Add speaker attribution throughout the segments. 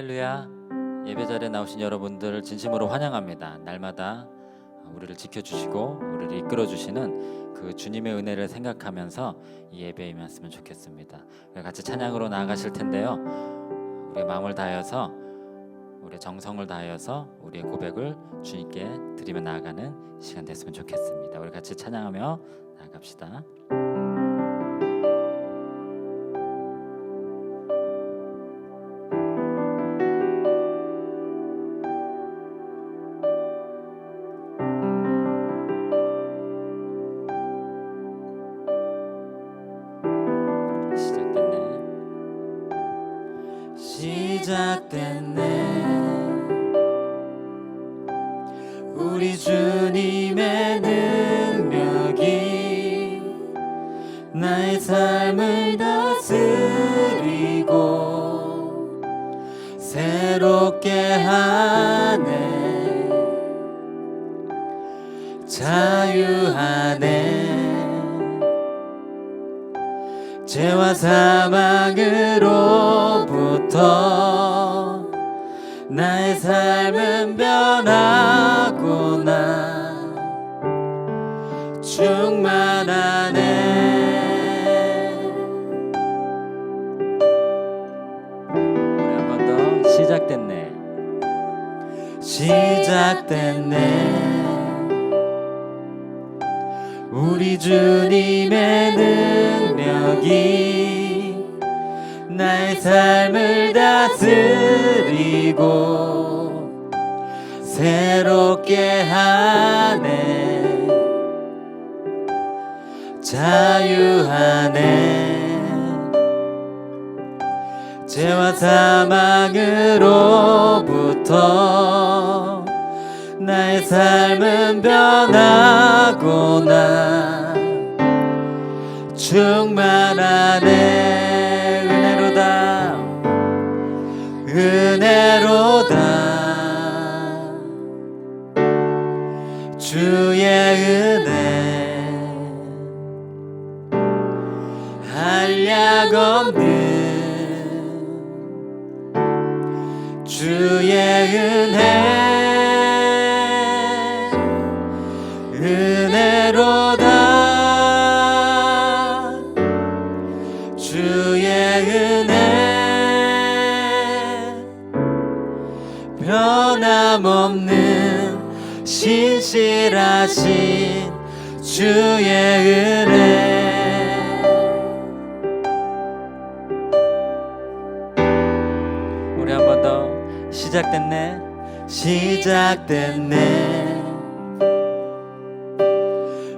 Speaker 1: 할렐루야. 예배자리에 나오신 여러분들 진심으로 환영합니다. 날마다 우리를 지켜주시고 우리를 이끌어주시는 그 주님의 은혜를 생각하면서 이 예배에 임했으면 좋겠습니다. 같이 찬양으로 나아가실 텐데요, 우리의 마음을 다하여서, 우리의 정성을 다하여서 우리의 고백을 주님께 드리며 나아가는 시간 됐으면 좋겠습니다. 우리 같이 찬양하며 나아갑시다. 시작됐네. 우리 주님의 능력이 나의 삶을 다스리고 새롭게 하네. 자유하네. 죄와 사망으로부터 나의 삶은 변하구나. 충만하네. 우리 한 번 더. 시작됐네. 시작됐네. 우리 주님의 능력이 나의 삶을 다스리고 새롭게 하네. 자유하네. 죄와 사망으로부터 나의 삶은 변하구나. 충만하네. 은혜로다. 은혜로다. 주의 은혜 한량없는 주의 은혜. 은혜로다. 주의 은혜 변함없는 신실하신 주의 은혜. 우리 한 번 더. 시작됐네. 시작됐네.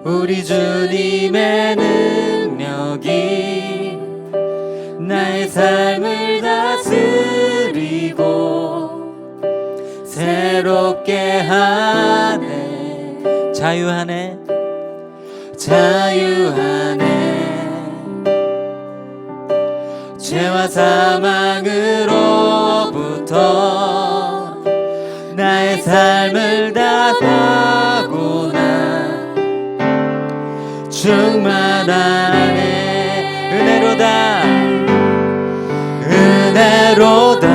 Speaker 1: 우리 주님의 능력이 나의 삶을 다스리고 새롭게 하네. 자유하네. 자유하네. 죄와 사망으로부터 나의 삶을 다스리구나. 충만하네. 은혜로다. 은혜로다.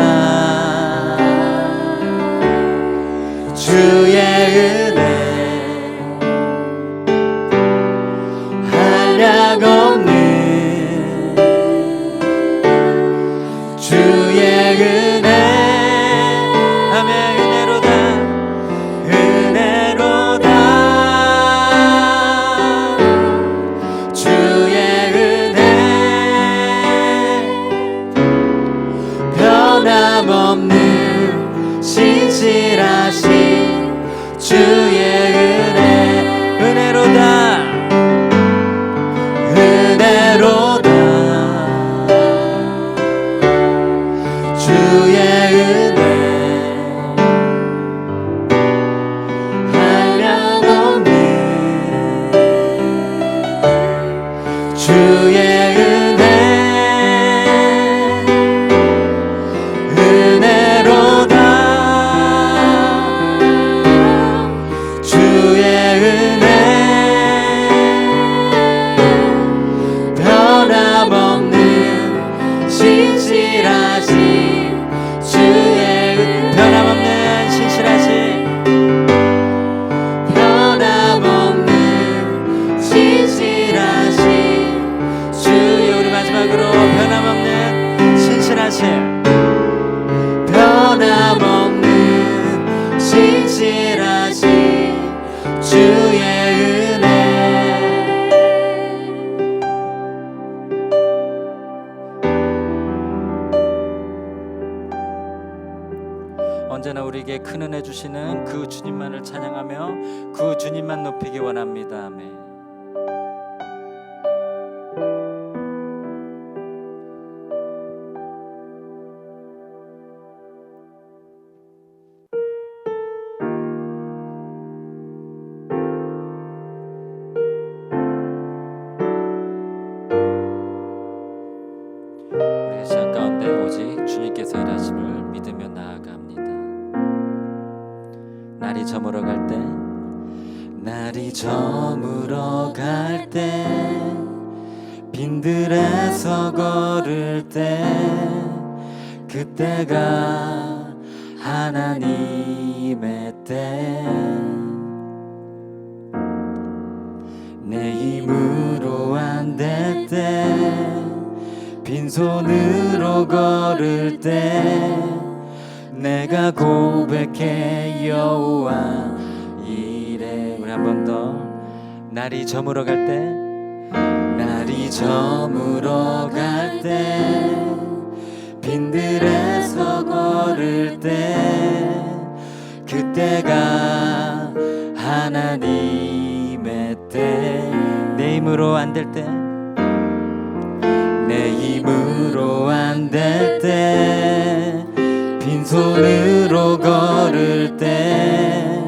Speaker 1: 주의 은혜 한량없는 주의 은혜. 아멘. 은혜로다. 은혜로다. 주의 은혜 변함없는 신실하신 주의 은혜. 은혜로다. 은혜로다. 주의 은혜 한량없는 주의 은혜. 은혜로다. 주의 은혜 변함없는 신실하신 주의 언제나 우리에게 큰 은혜 주시는 그 주님만을 찬양하며 그 주님만 높이기 원합니다. 아멘. 우리의 시간 가운데 오직 주님께서 일하심을 믿으며 나아갑니다. 날이 저물어 갈 때, 날이 저물어 갈 때, 빈들에서 걸을 때, 그때가 하나님의 때. 내 힘으로 안 될 때, 빈손으로 걸을 때, 내가 고백해 여호와 이래. 우리 한 번 더. 날이 저물어 갈 때, 날이 저물어 갈 때, 빈들에서 걸을 때, 그때가 하나님의 때. 내 힘으로 안 될 때, 내 힘으로 안 될 때, 빈손으로 걸을 때,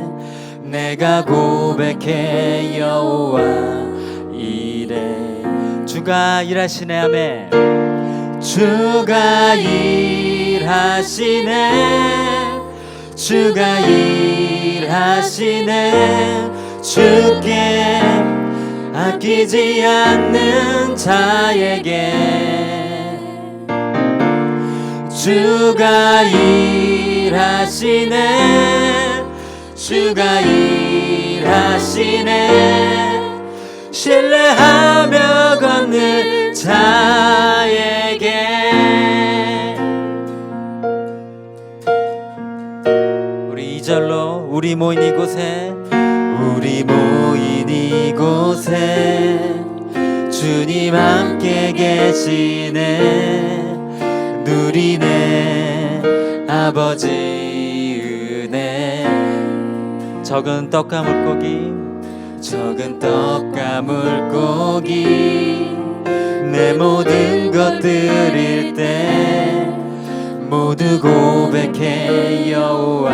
Speaker 1: 내가 고백해 여호와 이래. 주가 일하시네. 아멘. 주가 일하시네. 주가 일하시네. 주께 아끼지 않는 자에게 주가 일하시네. 주가 일하시네. 신뢰하며 걷는 자에게. 우리 2절로 우리 모인 이곳에, 우리 모인 이곳에 주님 함께 계시네. 누리네 아버지 은혜. 적은 떡과 물고기, 적은 떡과 물고기, 내 모든 것 드릴 때 모두 고백해 여호와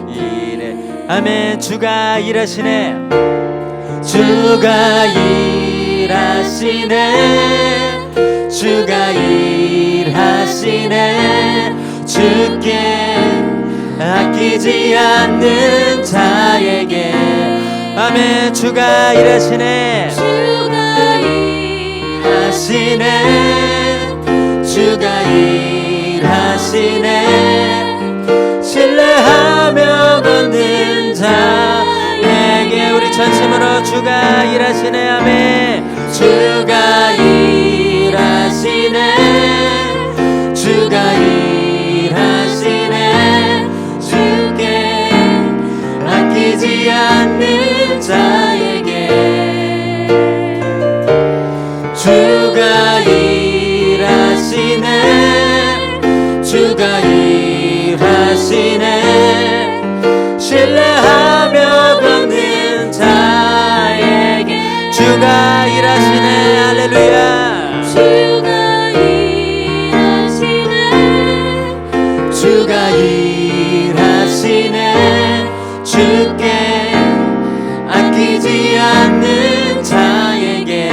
Speaker 1: 이래. 아멘. 주가 일하시네. 주가 일하시네. 주가 일하시네. 주께 아끼지 않는 자에게. 아멘. 주가 일하시네.
Speaker 2: 주가
Speaker 1: 일하시네. 주가 일하시네. 신뢰하며 걷는 자에게. 우리 전심으로 주가 일하시네. 아멘. 주가 일하시네. 주가 일하시네. 주께 아끼지 않는 자에게 주가 일하시네. 주가 일하시네. 신뢰하며 걷는 자에게 주가 일하시네. 할렐루야.
Speaker 2: 주가 일하시네.
Speaker 1: 주가 일하시네. 주께 아끼지 않는 자에게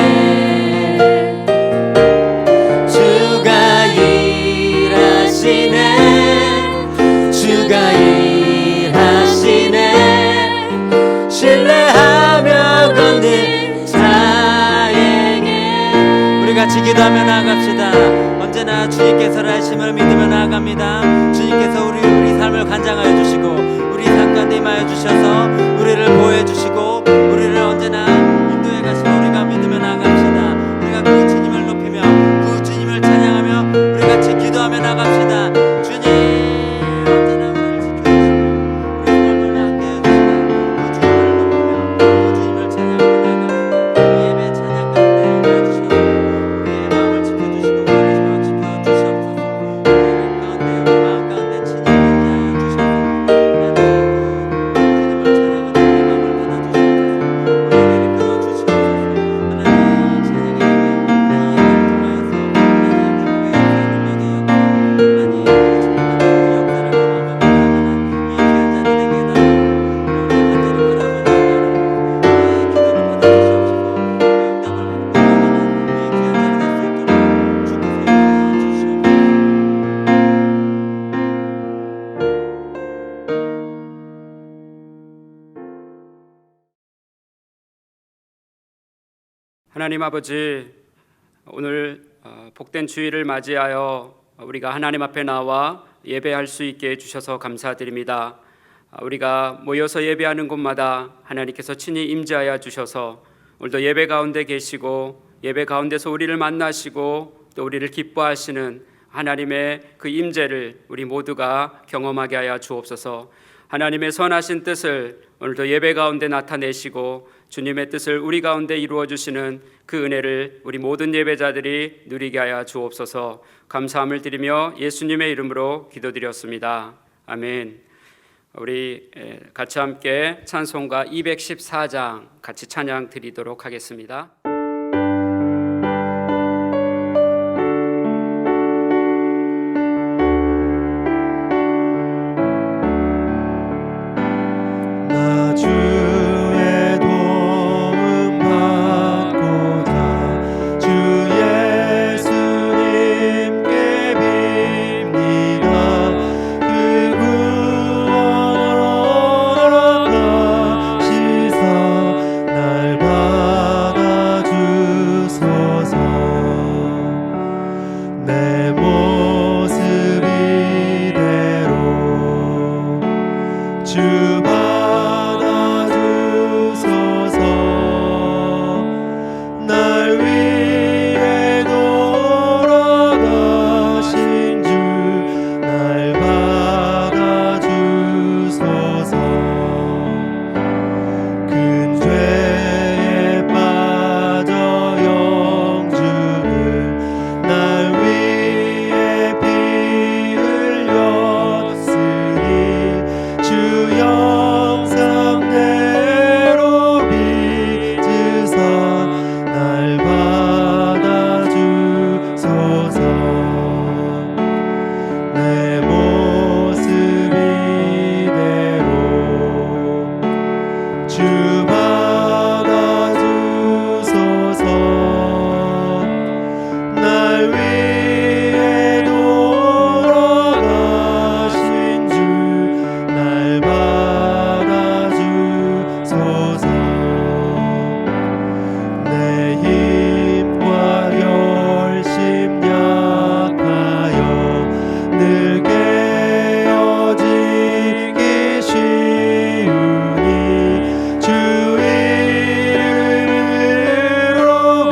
Speaker 1: 주가 일하시네. 주가 일하시네. 신뢰하며 걷는 자에게. 우리 같이 기도하며 나아갑시다. 언제나 주님께서를 하심을 믿으며 나아갑니다. 주님께서 우리 삶을 간장하여 주시고 우리 삶 가운데 임하여 주셔서 우리를 보호해 주시고 우리를 언제나 인도해 가시고 우리가 믿으며 나아갑시다. 우리가 그 주님을 높이며 그 주님을 찬양하며 우리 같이 기도하며 나갑시다. 주님 언제나 우리를 지켜주시고 우리 삶을 함께해 주시다. 그 주님을 높이며 그 주님을 찬양하며 나갑니다. 이 예배 찬양 가운데 임하여 주셔서 우리의 마음을 지켜주시고 우리를 지켜주시옵소서. 우리 가운데 우리 마음 가운데 친히 인자하여 주셔서
Speaker 3: 하나님 아버지, 오늘 복된 주일을 맞이하여 우리가 하나님 앞에 나와 예배할 수 있게 해주셔서 감사드립니다. 우리가 모여서 예배하는 곳마다 하나님께서 친히 임재하여 주셔서 오늘도 예배 가운데 계시고 예배 가운데서 우리를 만나시고 또 우리를 기뻐하시는 하나님의 그 임재를 우리 모두가 경험하게 하여 주옵소서. 하나님의 선하신 뜻을 오늘도 예배 가운데 나타내시고 주님의 뜻을 우리 가운데 이루어 주시는 그 은혜를 우리 모든 예배자들이 누리게 하여 주옵소서. 감사함을 드리며 예수님의 이름으로 기도드렸습니다. 아멘. 우리 같이 함께 찬송가 214장 같이 찬양 드리도록 하겠습니다.
Speaker 4: 나 주의 도움 받고자 주 예수님께 빕니다. 그 구원으로 나가시사 날 받아주소서. 내 모습 이대로 주 받아주소서. 날 위해 돌아가신 주 날 받아주소서. 큰 죄에 빠져 영주를 날 위해 피 흘렸으니 주 영상대로 빚으사 날 받아주소서. 내 모습 이대로 주 받아주소서. 날 위해 돌아가신 주 날 받아주소서. 내 힘과 열심 약하여 늘 깨어지기 쉬우니 주 이름으로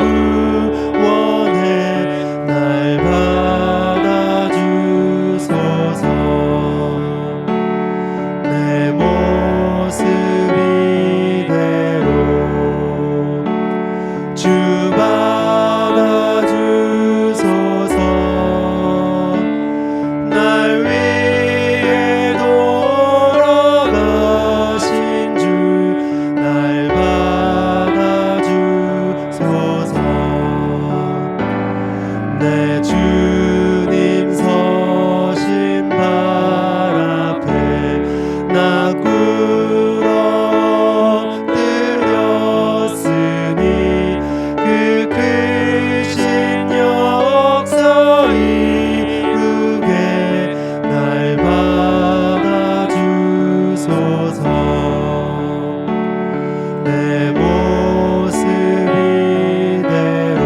Speaker 4: 구원해 날 받아주소서. 내 모습 이대로 주 받아주소서. 날 위해 돌아가신 주 날 받아주소서. 내 주님 서신 발 앞에 나 꿇어 엎드렸으니 그 크신 역사 이루게 날 받아주소서. 내 모습 이대로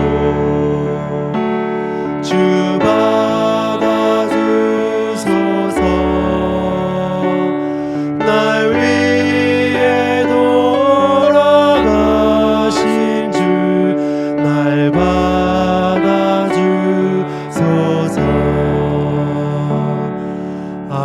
Speaker 4: 주 받아주소서. 날 위해 돌아가신 주 날 받아주소서. 아멘.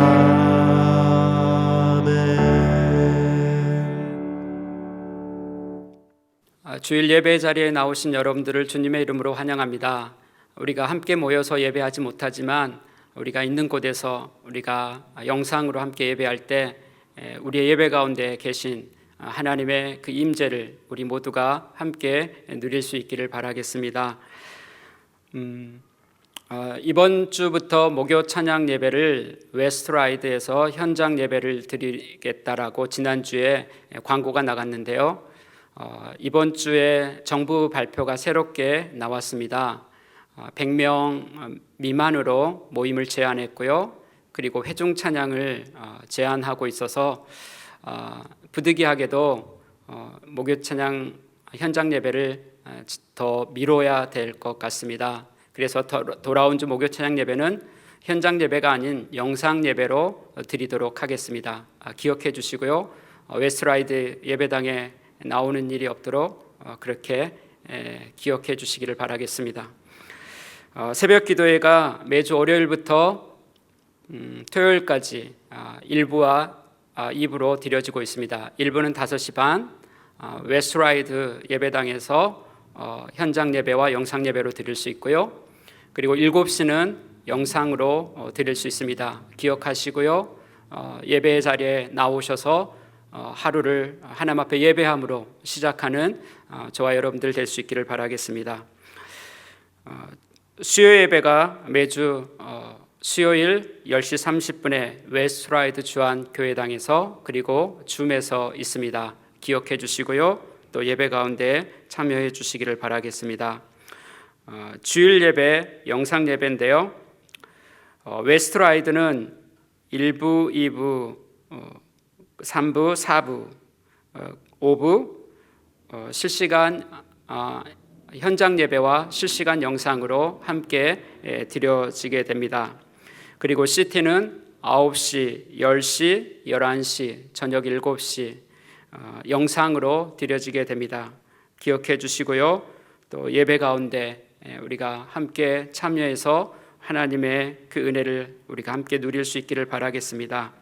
Speaker 3: 주일 예배 자리에 나오신 여러분들을 주님의 이름으로 환영합니다. 우리가 함께 모여서 예배하지 못하지만 우리가 있는 곳에서 우리가 영상으로 함께 예배할 때 우리의 예배 가운데 계신 하나님의 그 임재를 우리 모두가 함께 누릴 수 있기를 바라겠습니다. 이번 주부터 목요 찬양 예배를 웨스트라이드에서 현장 예배를 드리겠다라고 지난주에 광고가 나갔는데요. 이번 주에 정부 발표가 새롭게 나왔습니다. 100명 미만으로 모임을 제한했고요. 그리고 회중 찬양을 제한하고 있어서 부득이하게도 목요 찬양 현장 예배를 더 미뤄야 될 것 같습니다. 그래서 돌아온 주 목요 찬양 예배는 현장 예배가 아닌 영상 예배로 드리도록 하겠습니다. 기억해 주시고요. 웨스트라이드 예배당에 나오는 일이 없도록 그렇게 기억해 주시기를 바라겠습니다. 새벽 기도회가 매주 월요일부터 토요일까지 1부와 2부로 드려지고 있습니다. 1부는 5시 반 웨스트라이드 예배당에서 현장 예배와 영상 예배로 드릴 수 있고요. 그리고 7시는 영상으로 드릴 수 있습니다. 기억하시고요. 예배 자리에 나오셔서 하루를 하나님 앞에 예배함으로 시작하는 저와 여러분들 될 수 있기를 바라겠습니다. 수요 예배가 매주 수요일 10시 30분에 웨스트라이드 주한 교회당에서 그리고 줌에서 있습니다. 기억해 주시고요. 또 예배 가운데 참여해 주시기를 바라겠습니다. 주일 예배, 영상 예배인데요. 웨스트라이드는 1부, 2부, 3부, 4부, 5부 실시간 현장 예배와 실시간 영상으로 함께 드려지게 됩니다. 그리고 CT는 9시, 10시, 11시, 저녁 7시 영상으로 드려지게 됩니다. 기억해 주시고요. 또 예배 가운데 우리가 함께 참여해서 하나님의 그 은혜를 우리가 함께 누릴 수 있기를 바라겠습니다.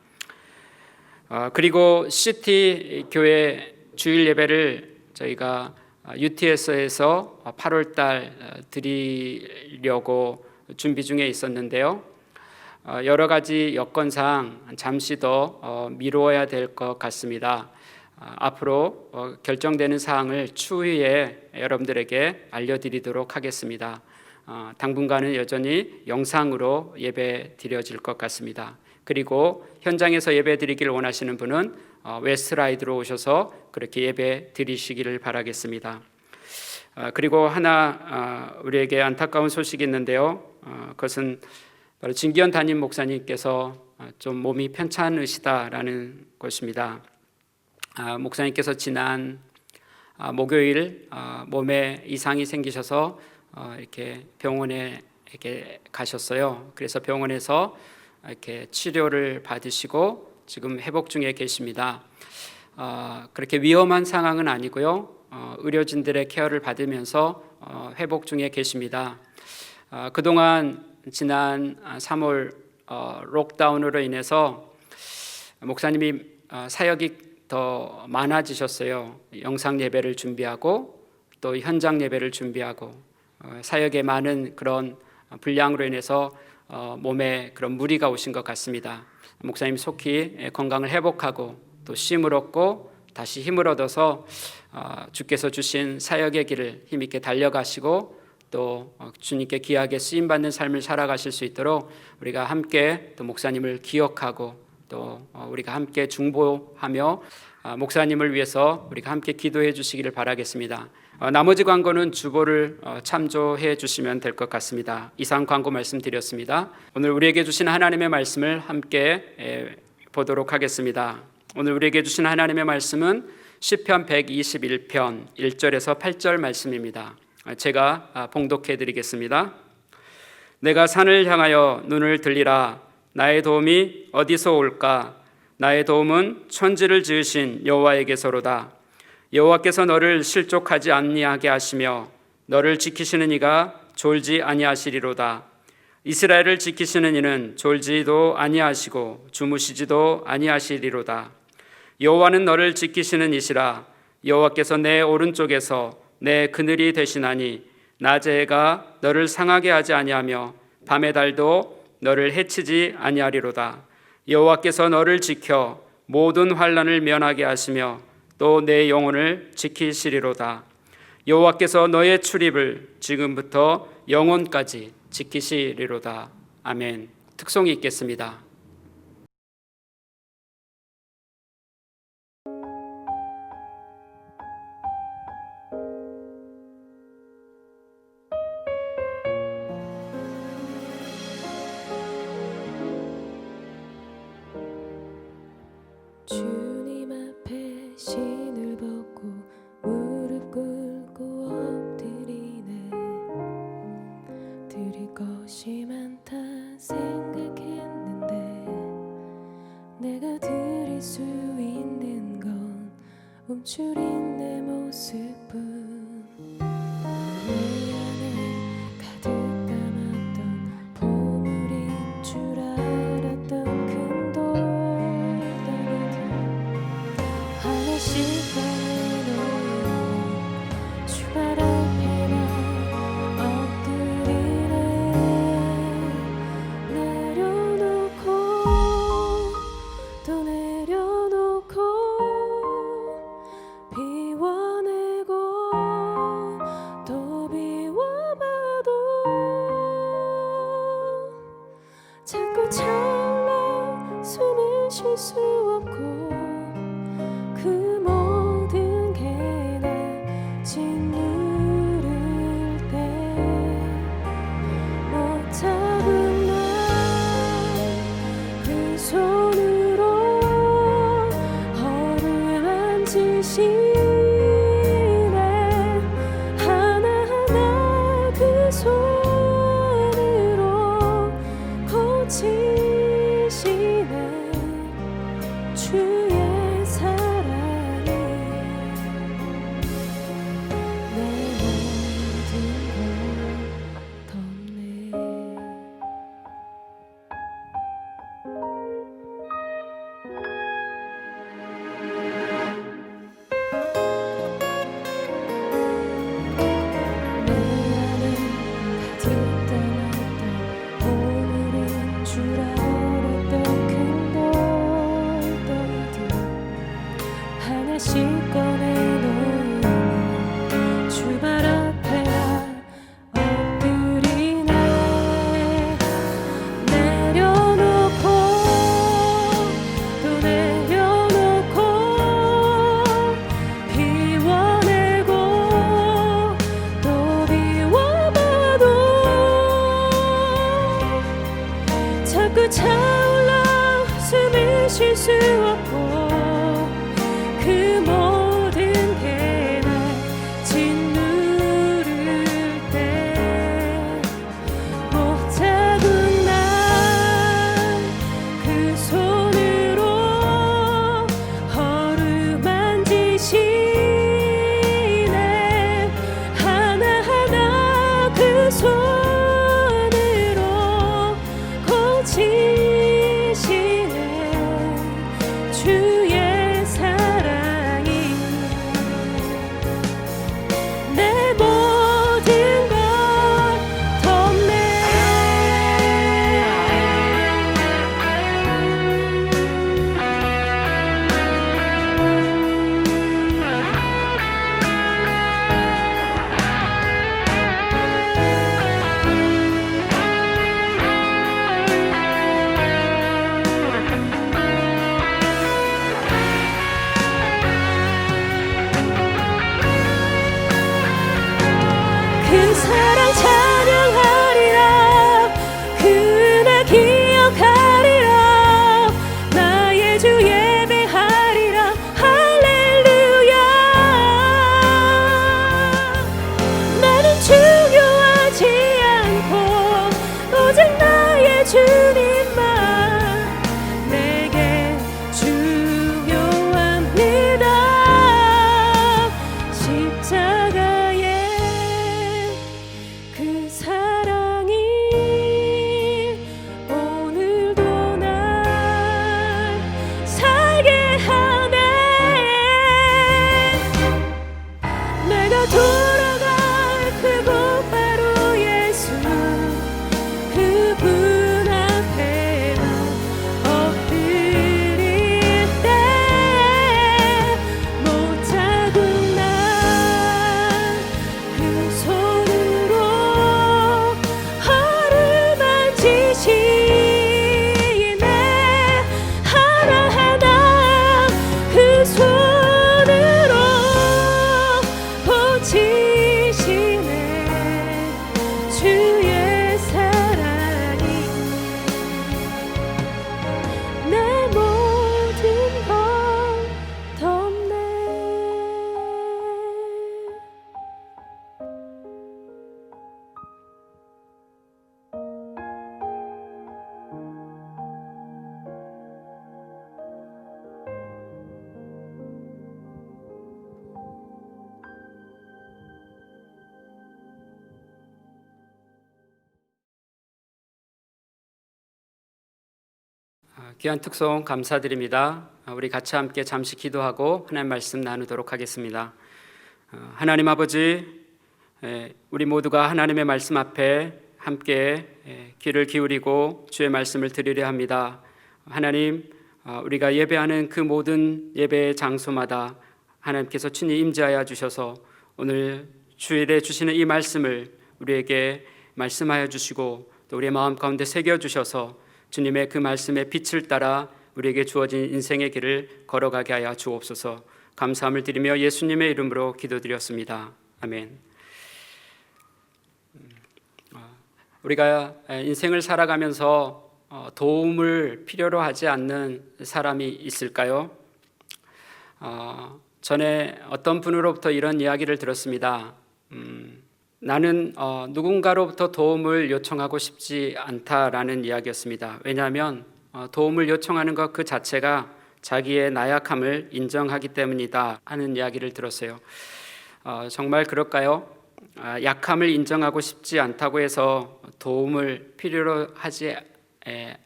Speaker 3: 그리고 CT 교회 주일 예배를 저희가 UTS에서 8월 달 드리려고 준비 중에 있었는데요. 여러 가지 여건상 잠시 더 미루어야 될 것 같습니다. 앞으로 결정되는 사항을 추후에 여러분들에게 알려드리도록 하겠습니다. 당분간은 여전히 영상으로 예배 드려질 것 같습니다. 그리고 현장에서 예배 드리기를 원하시는 분은 웨스트라이드로 오셔서 그렇게 예배 드리시기를 바라겠습니다. 그리고 하나 우리에게 안타까운 소식이 있는데요. 그것은 바로 진기현 담임 목사님께서 좀 몸이 편찮으시다라는 것입니다. 목사님께서 지난 목요일 몸에 이상이 생기셔서 이렇게 병원에 이렇게 가셨어요. 그래서 병원에서 이렇게 치료를 받으시고 지금 회복 중에 계십니다. 그렇게 위험한 상황은 아니고요. 의료진들의 케어를 받으면서 회복 중에 계십니다. 그동안 지난 3월 록다운으로 인해서 목사님이 사역이 더 많아지셨어요. 영상 예배를 준비하고 또 현장 예배를 준비하고 사역에 많은 그런 분량으로 인해서 몸에 그런 무리가 오신 것 같습니다. 목사님 속히 건강을 회복하고 또 쉼을 얻고 다시 힘을 얻어서 주께서 주신 사역의 길을 힘있게 달려가시고 또 주님께 귀하게 쓰임받는 삶을 살아가실 수 있도록 우리가 함께 또 목사님을 기억하고 또 우리가 함께 중보하며 목사님을 위해서 우리가 함께 기도해 주시기를 바라겠습니다. 나머지 광고는 주보를 참조해 주시면 될 것 같습니다. 이상 광고 말씀드렸습니다. 오늘 우리에게 주신 하나님의 말씀을 함께 보도록 하겠습니다. 오늘 우리에게 주신 하나님의 말씀은 시편 121편 1절에서 8절 말씀입니다. 제가 봉독해 드리겠습니다. 내가 산을 향하여 눈을 들리라. 나의 도움이 어디서 올까? 나의 도움은 천지를 지으신 여호와에게서로다. 여호와께서 너를 실족하지 아니하게 하시며 너를 지키시는 이가 졸지 아니하시리로다. 이스라엘을 지키시는 이는 졸지도 아니하시고 주무시지도 아니하시리로다. 여호와는 너를 지키시는 이시라. 여호와께서 내 오른쪽에서 내 그늘이 되시나니 낮의 해가 너를 상하게 하지 아니하며 밤의 달도 너를 해치지 아니하리로다. 여호와께서 너를 지켜 모든 환난을 면하게 하시며 또 내 영혼을 지키시리로다. 여호와께서 너의 출입을 지금부터 영원까지 지키시리로다. 아멘. 특송이 있겠습니다.
Speaker 2: 주님 앞에 신을 벗고 무릎 꿇고 드릴 것이 많다 생각했는데 내가 드릴 수 있는 건 움츠린 내 모습뿐. 내 안에 가득 담았던 보물인 줄 알았던 큰 돌덩이들 하나씩 꺼내놓으면 주발 앞에 나 엎드리네. 내려놓고 또 내려놓고 비워내고 또 비워봐도 자꾸 차올라 숨을 쉴 수 없고 그 모든 게 날 짓누를 때 못 잡은 날 그 손으로 허를 만지시네. 하나하나 그 손으로 고치시네. 주의 사랑이 내 모든 걸 덮네. 내 안에 가득 담았던 보물인 줄 알았던 큰 돌덩이들 하나씩 꺼내놓으면 주발 앞에 나 엎드리네. 내려놓고 또 내려놓고 비워내고 또 비워봐도 자꾸 차올라 숨을 쉴 수 없고 그 모든 게 날 짓누를 때 못 잡은 날 그 손으로 허를 만지시네. 하나하나 그 손으로 고치시네. 주의 사랑이 내 모든 걸 덮네. 그 사랑 찬양하리라. 그날 기억하리라. 나의 주 예배하리라. 할렐루야. 나는 중요하지 않고 오직 나의 주님만 내게 중요합니다. 십자가에 그 사랑이 오늘도 날 살게 하네. 내가 돌아갈 그곳 바로 예수 그분 앞에
Speaker 3: 귀한 특송 감사드립니다. 우리 같이 함께 잠시 기도하고 하나님 말씀 나누도록 하겠습니다. 하나님 아버지, 우리 모두가 하나님의 말씀 앞에 함께 귀를 기울이고 주의 말씀을 들으려 합니다. 하나님, 우리가 예배하는 그 모든 예배의 장소마다 하나님께서 친히 임재하여 주셔서 오늘 주일에 주시는 이 말씀을 우리에게 말씀하여 주시고 또 우리의 마음 가운데 새겨 주셔서 주님의 그 말씀의 빛을 따라 우리에게 주어진 인생의 길을 걸어가게 하여 주옵소서. 감사함을 드리며 예수님의 이름으로 기도드렸습니다. 아멘. 우리가 인생을 살아가면서 도움을 필요로 하지 않는 사람이 있을까요? 전에 어떤 분으로부터 이런 이야기를 들었습니다. 나는 누군가로부터 도움을 요청하고 싶지 않다라는 이야기였습니다. 왜냐하면 도움을 요청하는 것 그 자체가 자기의 나약함을 인정하기 때문이다 하는 이야기를 들었어요. 정말 그럴까요? 약함을 인정하고 싶지 않다고 해서 도움을 필요로 하지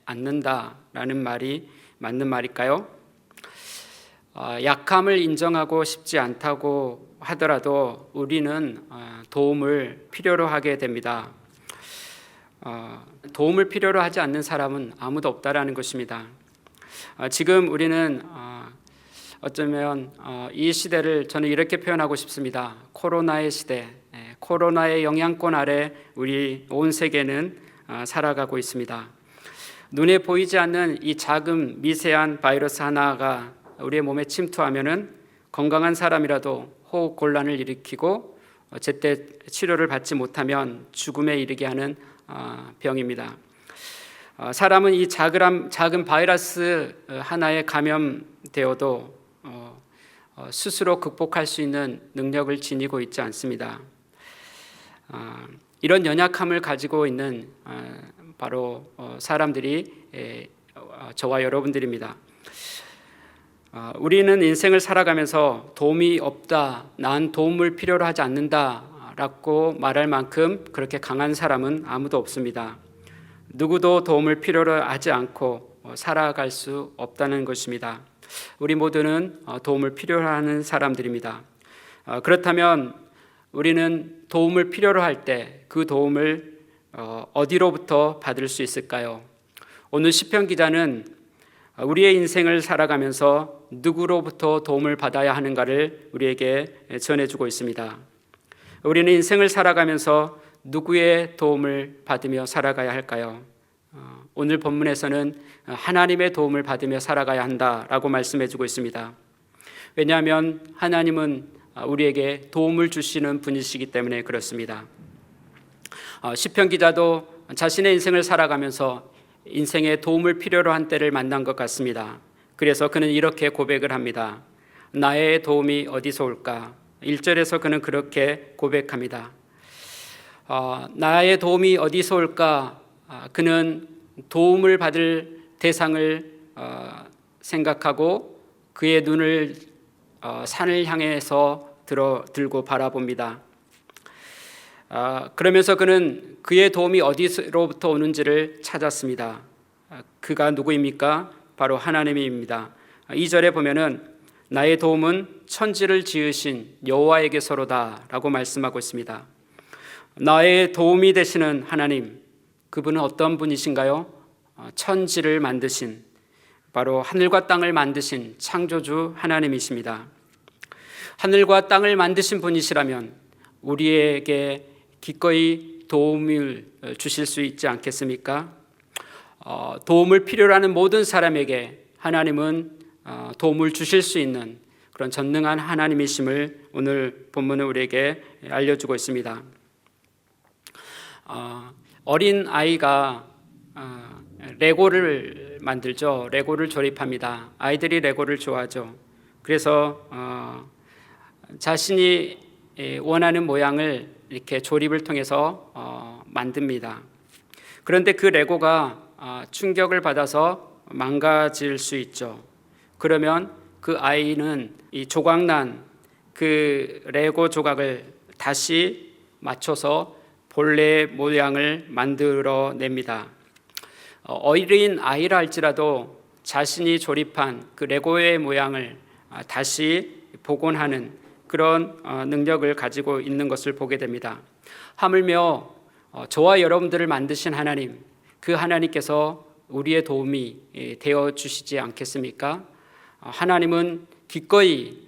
Speaker 3: 않는다라는 말이 맞는 말일까요? 약함을 인정하고 싶지 않다고 하더라도 우리는 도움을 필요로 하게 됩니다. 도움을 필요로 하지 않는 사람은 아무도 없다라는 것입니다. 지금 우리는 어쩌면 이 시대를 저는 이렇게 표현하고 싶습니다. 코로나의 시대, 코로나의 영향권 아래 우리 온 세계는 살아가고 있습니다. 눈에 보이지 않는 이 작은 미세한 바이러스 하나가 우리의 몸에 침투하면은 건강한 사람이라도 호흡 곤란을 일으키고 제때 치료를 받지 못하면 죽음에 이르게 하는 병입니다. 사람은 이 작은 바이러스 하나에 감염되어도 스스로 극복할 수 있는 능력을 지니고 있지 않습니다. 이런 연약함을 가지고 있는 바로 사람들이 저와 여러분들입니다. 우리는 인생을 살아가면서 도움이 없다, 난 도움을 필요로 하지 않는다라고 말할 만큼 그렇게 강한 사람은 아무도 없습니다. 누구도 도움을 필요로 하지 않고 살아갈 수 없다는 것입니다. 우리 모두는 도움을 필요로 하는 사람들입니다. 그렇다면 우리는 도움을 필요로 할 때 그 도움을 어디로부터 받을 수 있을까요? 오늘 시편 기자는 우리의 인생을 살아가면서 누구로부터 도움을 받아야 하는가를 우리에게 전해주고 있습니다. 우리는 인생을 살아가면서 누구의 도움을 받으며 살아가야 할까요? 오늘 본문에서는 하나님의 도움을 받으며 살아가야 한다라고 말씀해주고 있습니다. 왜냐하면 하나님은 우리에게 도움을 주시는 분이시기 때문에 그렇습니다. 시편 기자도 자신의 인생을 살아가면서 인생에 도움을 필요로 한 때를 만난 것 같습니다. 그래서 그는 이렇게 고백을 합니다. 나의 도움이 어디서 올까? 1절에서 그는 그렇게 고백합니다. 나의 도움이 어디서 올까? 그는 도움을 받을 대상을 생각하고 그의 눈을 산을 향해서 들고 바라봅니다. 그러면서 그는 그의 도움이 어디로부터 오는지를 찾았습니다. 그가 누구입니까? 바로 하나님입니다. 2절에 보면은 나의 도움은 천지를 지으신 여호와에게서로다 라고 말씀하고 있습니다. 나의 도움이 되시는 하나님, 그분은 어떤 분이신가요? 천지를 만드신, 바로 하늘과 땅을 만드신 창조주 하나님이십니다. 하늘과 땅을 만드신 분이시라면 우리에게 기꺼이 도움을 주실 수 있지 않겠습니까? 도움을 필요로 하는 모든 사람에게 하나님은 도움을 주실 수 있는 그런 전능한 하나님이심을 오늘 본문은 우리에게 알려주고 있습니다. 어린 아이가 레고를 만들죠. 레고를 조립합니다. 아이들이 레고를 좋아하죠. 그래서 자신이 원하는 모양을 이렇게 조립을 통해서 만듭니다. 그런데 그 레고가 충격을 받아서 망가질 수 있죠. 그러면 그 아이는 이 조각난 그 레고 조각을 다시 맞춰서 본래 모양을 만들어냅니다. 어린 아이라 할지라도 자신이 조립한 그 레고의 모양을 다시 복원하는 그런 능력을 가지고 있는 것을 보게 됩니다. 하물며 저와 여러분들을 만드신 하나님, 그 하나님께서 우리의 도움이 되어 주시지 않겠습니까? 하나님은 기꺼이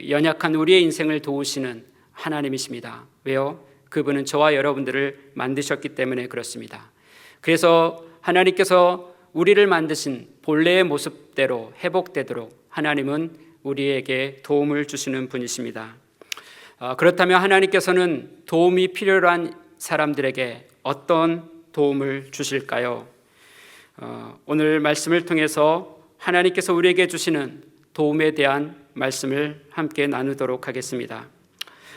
Speaker 3: 연약한 우리의 인생을 도우시는 하나님이십니다. 왜요? 그분은 저와 여러분들을 만드셨기 때문에 그렇습니다. 그래서 하나님께서 우리를 만드신 본래의 모습대로 회복되도록 하나님은 우리에게 도움을 주시는 분이십니다. 그렇다면 하나님께서는 도움이 필요로 한 사람들에게 어떤 도움을 주실까요? 오늘 말씀을 통해서 하나님께서 우리에게 주시는 도움에 대한 말씀을 함께 나누도록 하겠습니다.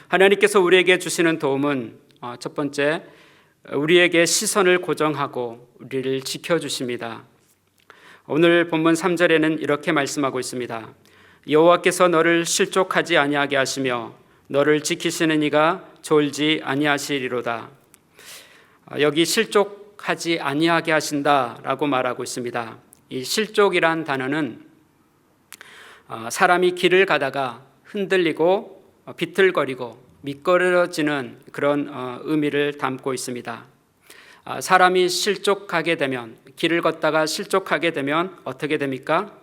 Speaker 3: 하나님께서 우리에게 주시는 도움은 첫 번째, 우리에게 시선을 고정하고 우리를 지켜주십니다. 오늘 본문 3절에는 이렇게 말씀하고 있습니다. 여호와께서 너를 실족하지 아니하게 하시며 너를 지키시는 이가 졸지 아니하시리로다. 여기 실족하지 아니하게 하신다라고 말하고 있습니다. 이 실족이란 단어는 사람이 길을 가다가 흔들리고 비틀거리고 미끄러지는 그런 의미를 담고 있습니다. 사람이 실족하게 되면, 길을 걷다가 실족하게 되면 어떻게 됩니까?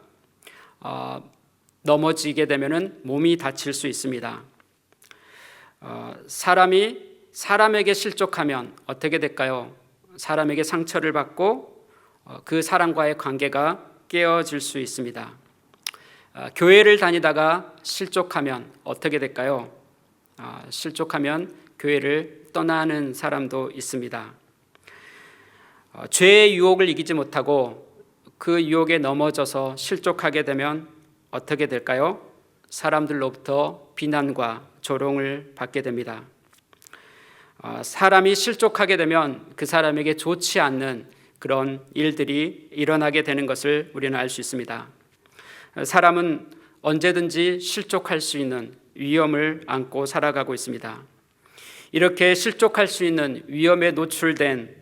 Speaker 3: 넘어지게 되면 몸이 다칠 수 있습니다. 사람이 사람에게 실족하면 어떻게 될까요? 사람에게 상처를 받고 그 사람과의 관계가 깨어질 수 있습니다. 교회를 다니다가 실족하면 어떻게 될까요? 실족하면 교회를 떠나는 사람도 있습니다. 죄의 유혹을 이기지 못하고 그 유혹에 넘어져서 실족하게 되면 어떻게 될까요? 사람들로부터 비난과 조롱을 받게 됩니다. 사람이 실족하게 되면 그 사람에게 좋지 않는 그런 일들이 일어나게 되는 것을 우리는 알 수 있습니다. 사람은 언제든지 실족할 수 있는 위험을 안고 살아가고 있습니다. 이렇게 실족할 수 있는 위험에 노출된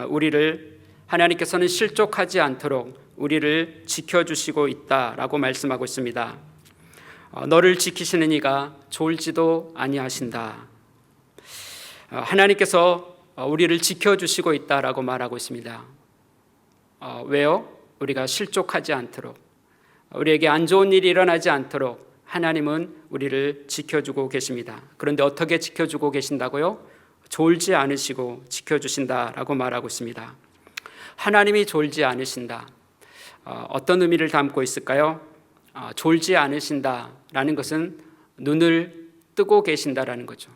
Speaker 3: 우리를 하나님께서는 실족하지 않도록 우리를 지켜주시고 있다라고 말씀하고 있습니다. 너를 지키시는 이가 졸지도 아니하신다. 하나님께서 우리를 지켜주시고 있다라고 말하고 있습니다. 왜요? 우리가 실족하지 않도록, 우리에게 안 좋은 일이 일어나지 않도록 하나님은 우리를 지켜주고 계십니다. 그런데 어떻게 지켜주고 계신다고요? 졸지 않으시고 지켜주신다라고 말하고 있습니다. 하나님이 졸지 않으신다. 어떤 의미를 담고 있을까요? 졸지 않으신다라는 것은 눈을 뜨고 계신다라는 거죠.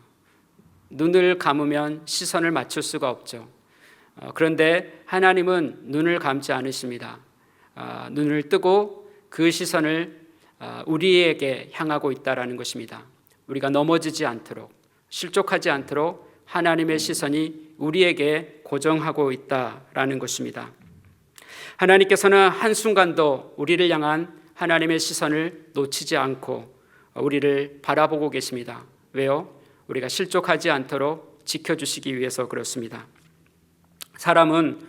Speaker 3: 눈을 감으면 시선을 맞출 수가 없죠. 그런데 하나님은 눈을 감지 않으십니다. 눈을 뜨고 그 시선을 우리에게 향하고 있다라는 것입니다. 우리가 넘어지지 않도록, 실족하지 않도록 하나님의 시선이 우리에게 고정하고 있다라는 것입니다. 하나님께서는 한순간도 우리를 향한 하나님의 시선을 놓치지 않고 우리를 바라보고 계십니다. 왜요? 우리가 실족하지 않도록 지켜주시기 위해서 그렇습니다. 사람은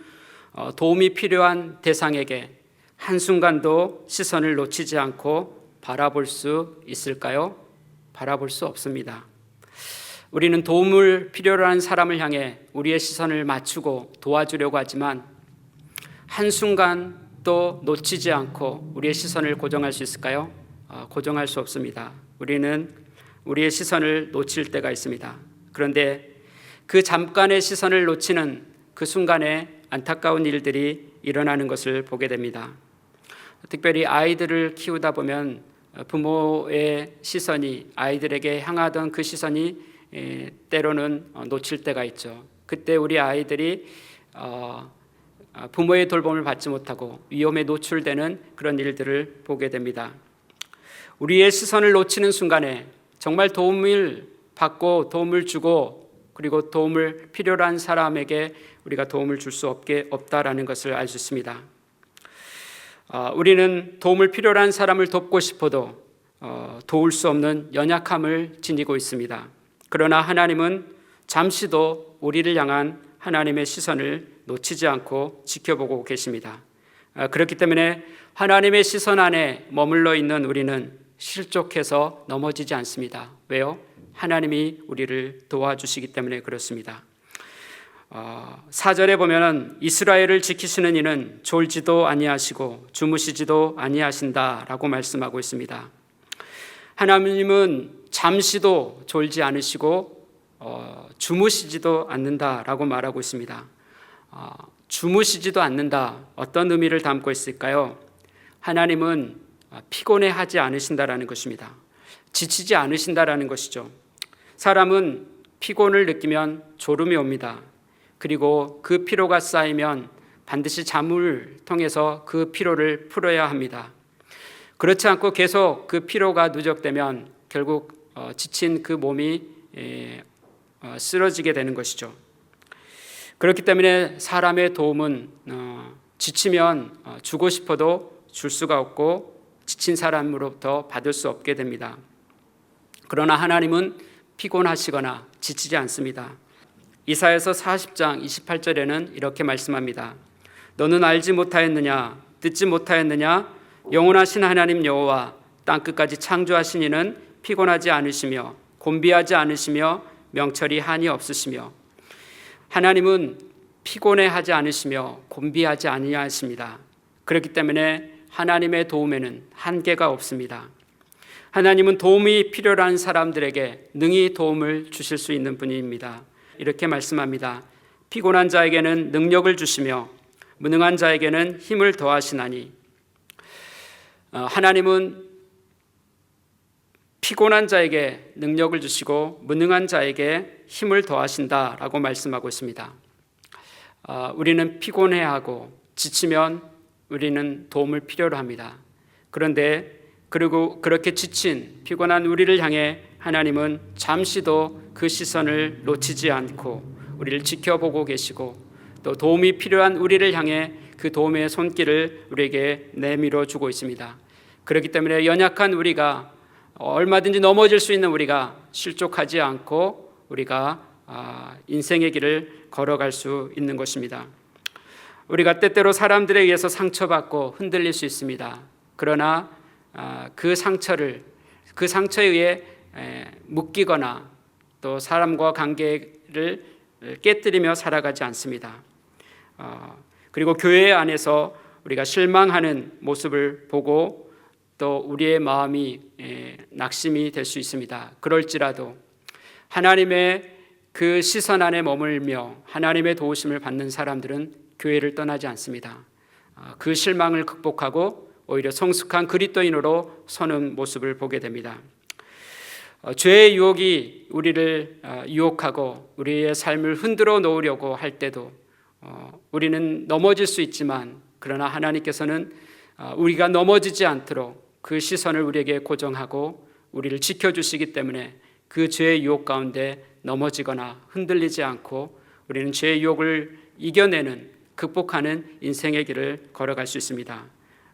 Speaker 3: 도움이 필요한 대상에게 한순간도 시선을 놓치지 않고 바라볼 수 있을까요? 바라볼 수 없습니다. 우리는 도움을 필요로 한 사람을 향해 우리의 시선을 맞추고 도와주려고 하지만 한순간도 놓치지 않고 우리의 시선을 고정할 수 있을까요? 고정할 수 없습니다. 우리는 우리의 시선을 놓칠 때가 있습니다. 그런데 그 잠깐의 시선을 놓치는 그 순간에 안타까운 일들이 일어나는 것을 보게 됩니다. 특별히 아이들을 키우다 보면 부모의 시선이 아이들에게 향하던 그 시선이 때로는 놓칠 때가 있죠. 그때 우리 아이들이 부모의 돌봄을 받지 못하고 위험에 노출되는 그런 일들을 보게 됩니다. 우리의 시선을 놓치는 순간에 정말 도움을 받고 도움을 주고 그리고 도움을 필요로 한 사람에게 우리가 도움을 줄 수 없다라는 것을 알 수 있습니다. 우리는 도움을 필요로 한 사람을 돕고 싶어도 도울 수 없는 연약함을 지니고 있습니다. 그러나 하나님은 잠시도 우리를 향한 하나님의 시선을 놓치지 않고 지켜보고 계십니다. 그렇기 때문에 하나님의 시선 안에 머물러 있는 우리는 실족해서 넘어지지 않습니다. 왜요? 하나님이 우리를 도와주시기 때문에 그렇습니다. 4절에 보면은 이스라엘을 지키시는 이는 졸지도 아니하시고 주무시지도 아니하신다라고 말씀하고 있습니다. 하나님은 잠시도 졸지 않으시고 주무시지도 않는다라고 말하고 있습니다. 주무시지도 않는다, 어떤 의미를 담고 있을까요? 하나님은 피곤해하지 않으신다라는 것입니다. 지치지 않으신다라는 것이죠. 사람은 피곤을 느끼면 졸음이 옵니다. 그리고 그 피로가 쌓이면 반드시 잠을 통해서 그 피로를 풀어야 합니다. 그렇지 않고 계속 그 피로가 누적되면 결국 지친 그 몸이 쓰러지게 되는 것이죠. 그렇기 때문에 사람의 도움은 지치면 주고 싶어도 줄 수가 없고 지친 사람으로부터 받을 수 없게 됩니다. 그러나 하나님은 피곤하시거나 지치지 않습니다. 이사야서 40장 28절에는 이렇게 말씀합니다. 너는 알지 못하였느냐, 듣지 못하였느냐, 영원하신 하나님 여호와 땅끝까지 창조하신 이는 피곤하지 않으시며 곤비하지 않으시며 명철이 한이 없으시며. 하나님은 피곤해하지 않으시며 곤비하지 아니하십니다. 그렇기 때문에 하나님의 도움에는 한계가 없습니다. 하나님은 도움이 필요한 사람들에게 능히 도움을 주실 수 있는 분입니다. 이렇게 말씀합니다. 피곤한 자에게는 능력을 주시며 무능한 자에게는 힘을 더하시나니. 하나님은 피곤한 자에게 능력을 주시고 무능한 자에게 힘을 더하신다라고 말씀하고 있습니다. 우리는 피곤해하고 지치면 우리는 도움을 필요로 합니다. 그런데 그리고 그렇게 지친 피곤한 우리를 향해 하나님은 잠시도 그 시선을 놓치지 않고 우리를 지켜보고 계시고 또 도움이 필요한 우리를 향해 그 도움의 손길을 우리에게 내밀어 주고 있습니다. 그렇기 때문에 연약한 우리가 얼마든지 넘어질 수 있는 우리가 실족하지 않고 우리가 인생의 길을 걸어갈 수 있는 것입니다. 우리가 때때로 사람들에 의해서 상처받고 흔들릴 수 있습니다. 그러나 그 상처에 의해 묶이거나 또 사람과 관계를 깨뜨리며 살아가지 않습니다. 그리고 교회 안에서 우리가 실망하는 모습을 보고 또 우리의 마음이 낙심이 될 수 있습니다. 그럴지라도 하나님의 그 시선 안에 머물며 하나님의 도우심을 받는 사람들은 교회를 떠나지 않습니다. 그 실망을 극복하고 오히려 성숙한 그리스도인으로 서는 모습을 보게 됩니다. 죄의 유혹이 우리를 유혹하고 우리의 삶을 흔들어 놓으려고 할 때도 우리는 넘어질 수 있지만 그러나 하나님께서는 우리가 넘어지지 않도록 그 시선을 우리에게 고정하고 우리를 지켜주시기 때문에 그 죄의 유혹 가운데 넘어지거나 흔들리지 않고 우리는 죄의 유혹을 이겨내는 극복하는 인생의 길을 걸어갈 수 있습니다.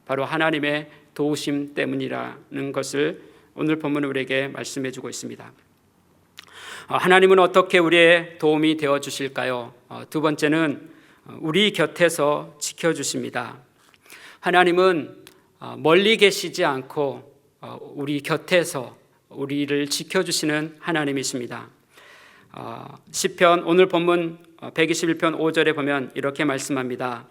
Speaker 3: 바로 하나님의 도우심 때문이라는 것을 오늘 본문은 우리에게 말씀해 주고 있습니다. 하나님은 어떻게 우리의 도움이 되어 주실까요? 두 번째는 우리 곁에서 지켜주십니다. 하나님은 멀리 계시지 않고 우리 곁에서 우리를 지켜주시는 하나님이십니다. 시편 오늘 본문 121편 5절에 보면 이렇게 말씀합니다.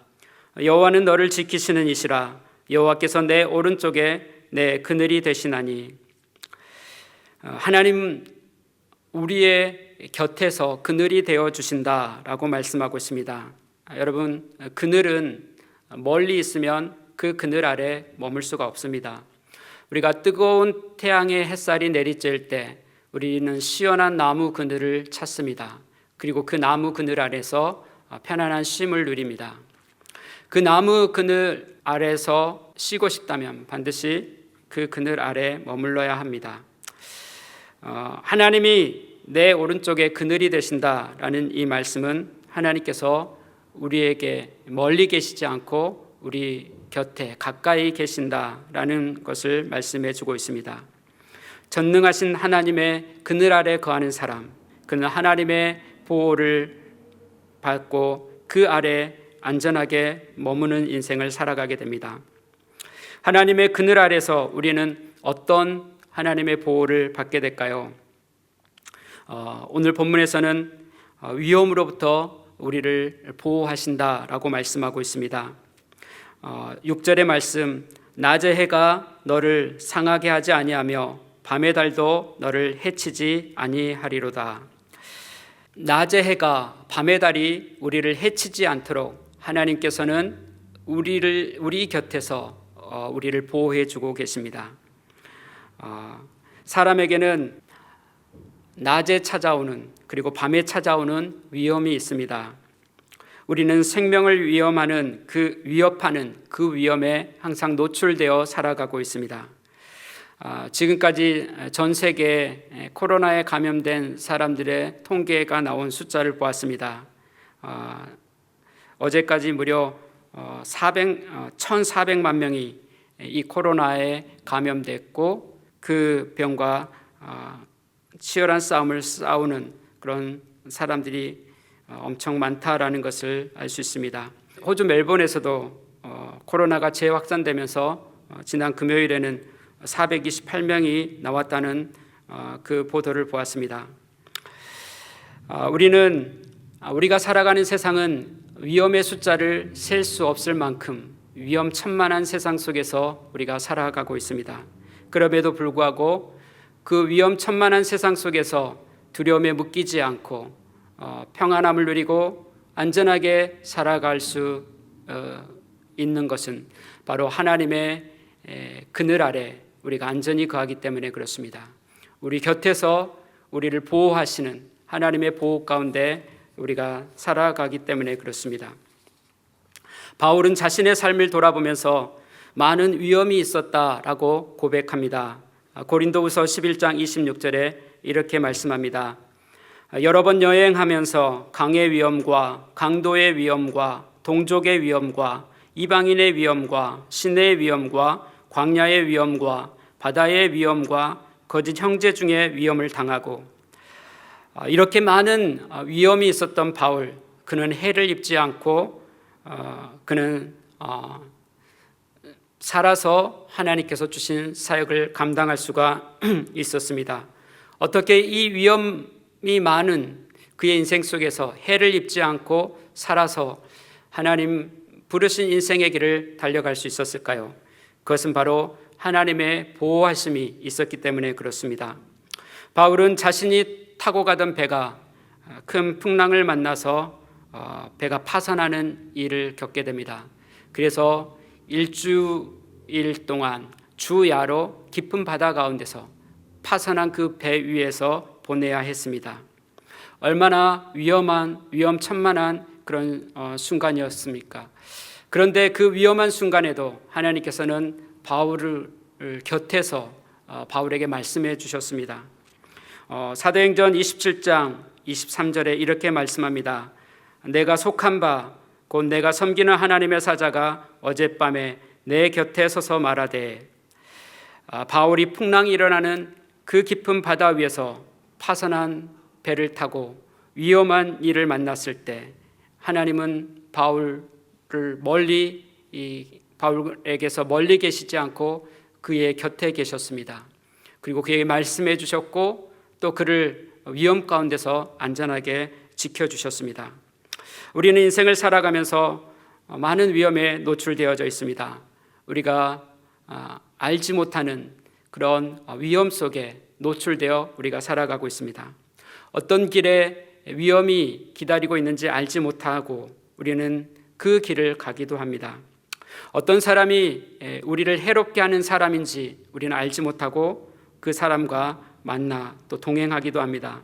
Speaker 3: 여호와는 너를 지키시는 이시라. 여호와께서 내 오른쪽에 내 그늘이 되시나니. 하나님 우리의 곁에서 그늘이 되어 주신다라고 말씀하고 있습니다. 여러분, 그늘은 멀리 있으면 그 그늘 아래 머물 수가 없습니다. 우리가 뜨거운 태양의 햇살이 내리쬐을 때 우리는 시원한 나무 그늘을 찾습니다. 그리고 그 나무 그늘 아래서 편안한 쉼을 누립니다. 그 나무 그늘 아래서 쉬고 싶다면 반드시 그 그늘 아래 머물러야 합니다. 하나님이 내 오른쪽에 그늘이 되신다라는 이 말씀은 하나님께서 우리에게 멀리 계시지 않고 우리 곁에 가까이 계신다라는 것을 말씀해 주고 있습니다. 전능하신 하나님의 그늘 아래 거하는 사람, 그는 하나님의 보호를 받고 그 아래 안전하게 머무는 인생을 살아가게 됩니다. 하나님의 그늘 아래서 우리는 어떤 하나님의 보호를 받게 될까요? 오늘 본문에서는 위험으로부터 우리를 보호하신다라고 말씀하고 있습니다. 6절의 말씀, 낮의 해가 너를 상하게 하지 아니하며 밤의 달도 너를 해치지 아니하리로다. 낮의 해가 밤의 달이 우리를 해치지 않도록 하나님께서는 우리 곁에서 우리를 보호해 주고 계십니다. 사람에게는 낮에 찾아오는 그리고 밤에 찾아오는 위험이 있습니다. 우리는 생명을 위협하는 그 위험에 항상 노출되어 살아가고 있습니다. 지금까지 전 세계에 코로나에 감염된 사람들의 통계가 나온 숫자를 보았습니다. 어제까지 무려 1,400만 명이 이 코로나에 감염됐고 그 병과 치열한 싸움을 싸우는 그런 사람들이 엄청 많다라는 것을 알 수 있습니다. 호주 멜번에서도 코로나가 재확산되면서 지난 금요일에는 428명이 나왔다는 그 보도를 보았습니다. 우리가 살아가는 세상은 위험의 숫자를 셀 수 없을 만큼 위험천만한 세상 속에서 우리가 살아가고 있습니다. 그럼에도 불구하고 그 위험천만한 세상 속에서 두려움에 묶이지 않고 평안함을 누리고 안전하게 살아갈 수 있는 것은 바로 하나님의 그늘 아래 우리가 안전히 거하기 때문에 그렇습니다. 우리 곁에서 우리를 보호하시는 하나님의 보호 가운데 우리가 살아가기 때문에 그렇습니다. 바울은 자신의 삶을 돌아보면서 많은 위험이 있었다라고 고백합니다. 고린도후서 11장 26절에 이렇게 말씀합니다. 여러 번 여행하면서 강의 위험과 강도의 위험과 동족의 위험과 이방인의 위험과 시내의 위험과 광야의 위험과 바다의 위험과 거짓 형제 중에 위험을 당하고 이렇게 많은 위험이 있었던 바울, 그는 해를 입지 않고 그는 살아서 하나님께서 주신 사역을 감당할 수가 있었습니다. 어떻게 이 위험이 많은 그의 인생 속에서 해를 입지 않고 살아서 하나님 부르신 인생의 길을 달려갈 수 있었을까요? 그것은 바로 하나님의 보호하심이 있었기 때문에 그렇습니다. 바울은 자신이 타고 가던 배가 큰 풍랑을 만나서 배가 파산하는 일을 겪게 됩니다. 그래서 일주일 동안 주야로 깊은 바다 가운데서 파산한 그 배 위에서 보내야 했습니다. 얼마나 위험천만한 그런 순간이었습니까? 그런데 그 위험한 순간에도 하나님께서는 바울을 곁에서 바울에게 말씀해 주셨습니다. 사도행전 27장 23절에 이렇게 말씀합니다. 내가 속한 바 곧 내가 섬기는 하나님의 사자가 어젯밤에 내 곁에 서서 말하되, 바울이 풍랑이 일어나는 그 깊은 바다 위에서 파산한 배를 타고 위험한 일을 만났을 때 하나님은 바울에게서 멀리 계시지 않고 그의 곁에 계셨습니다. 그리고 그에게 말씀해 주셨고 또 그를 위험 가운데서 안전하게 지켜주셨습니다. 우리는 인생을 살아가면서 많은 위험에 노출되어져 있습니다. 우리가 알지 못하는 그런 위험 속에 노출되어 우리가 살아가고 있습니다. 어떤 길에 위험이 기다리고 있는지 알지 못하고 우리는 그 길을 가기도 합니다. 어떤 사람이 우리를 해롭게 하는 사람인지 우리는 알지 못하고 그 사람과 만나 또 동행하기도 합니다.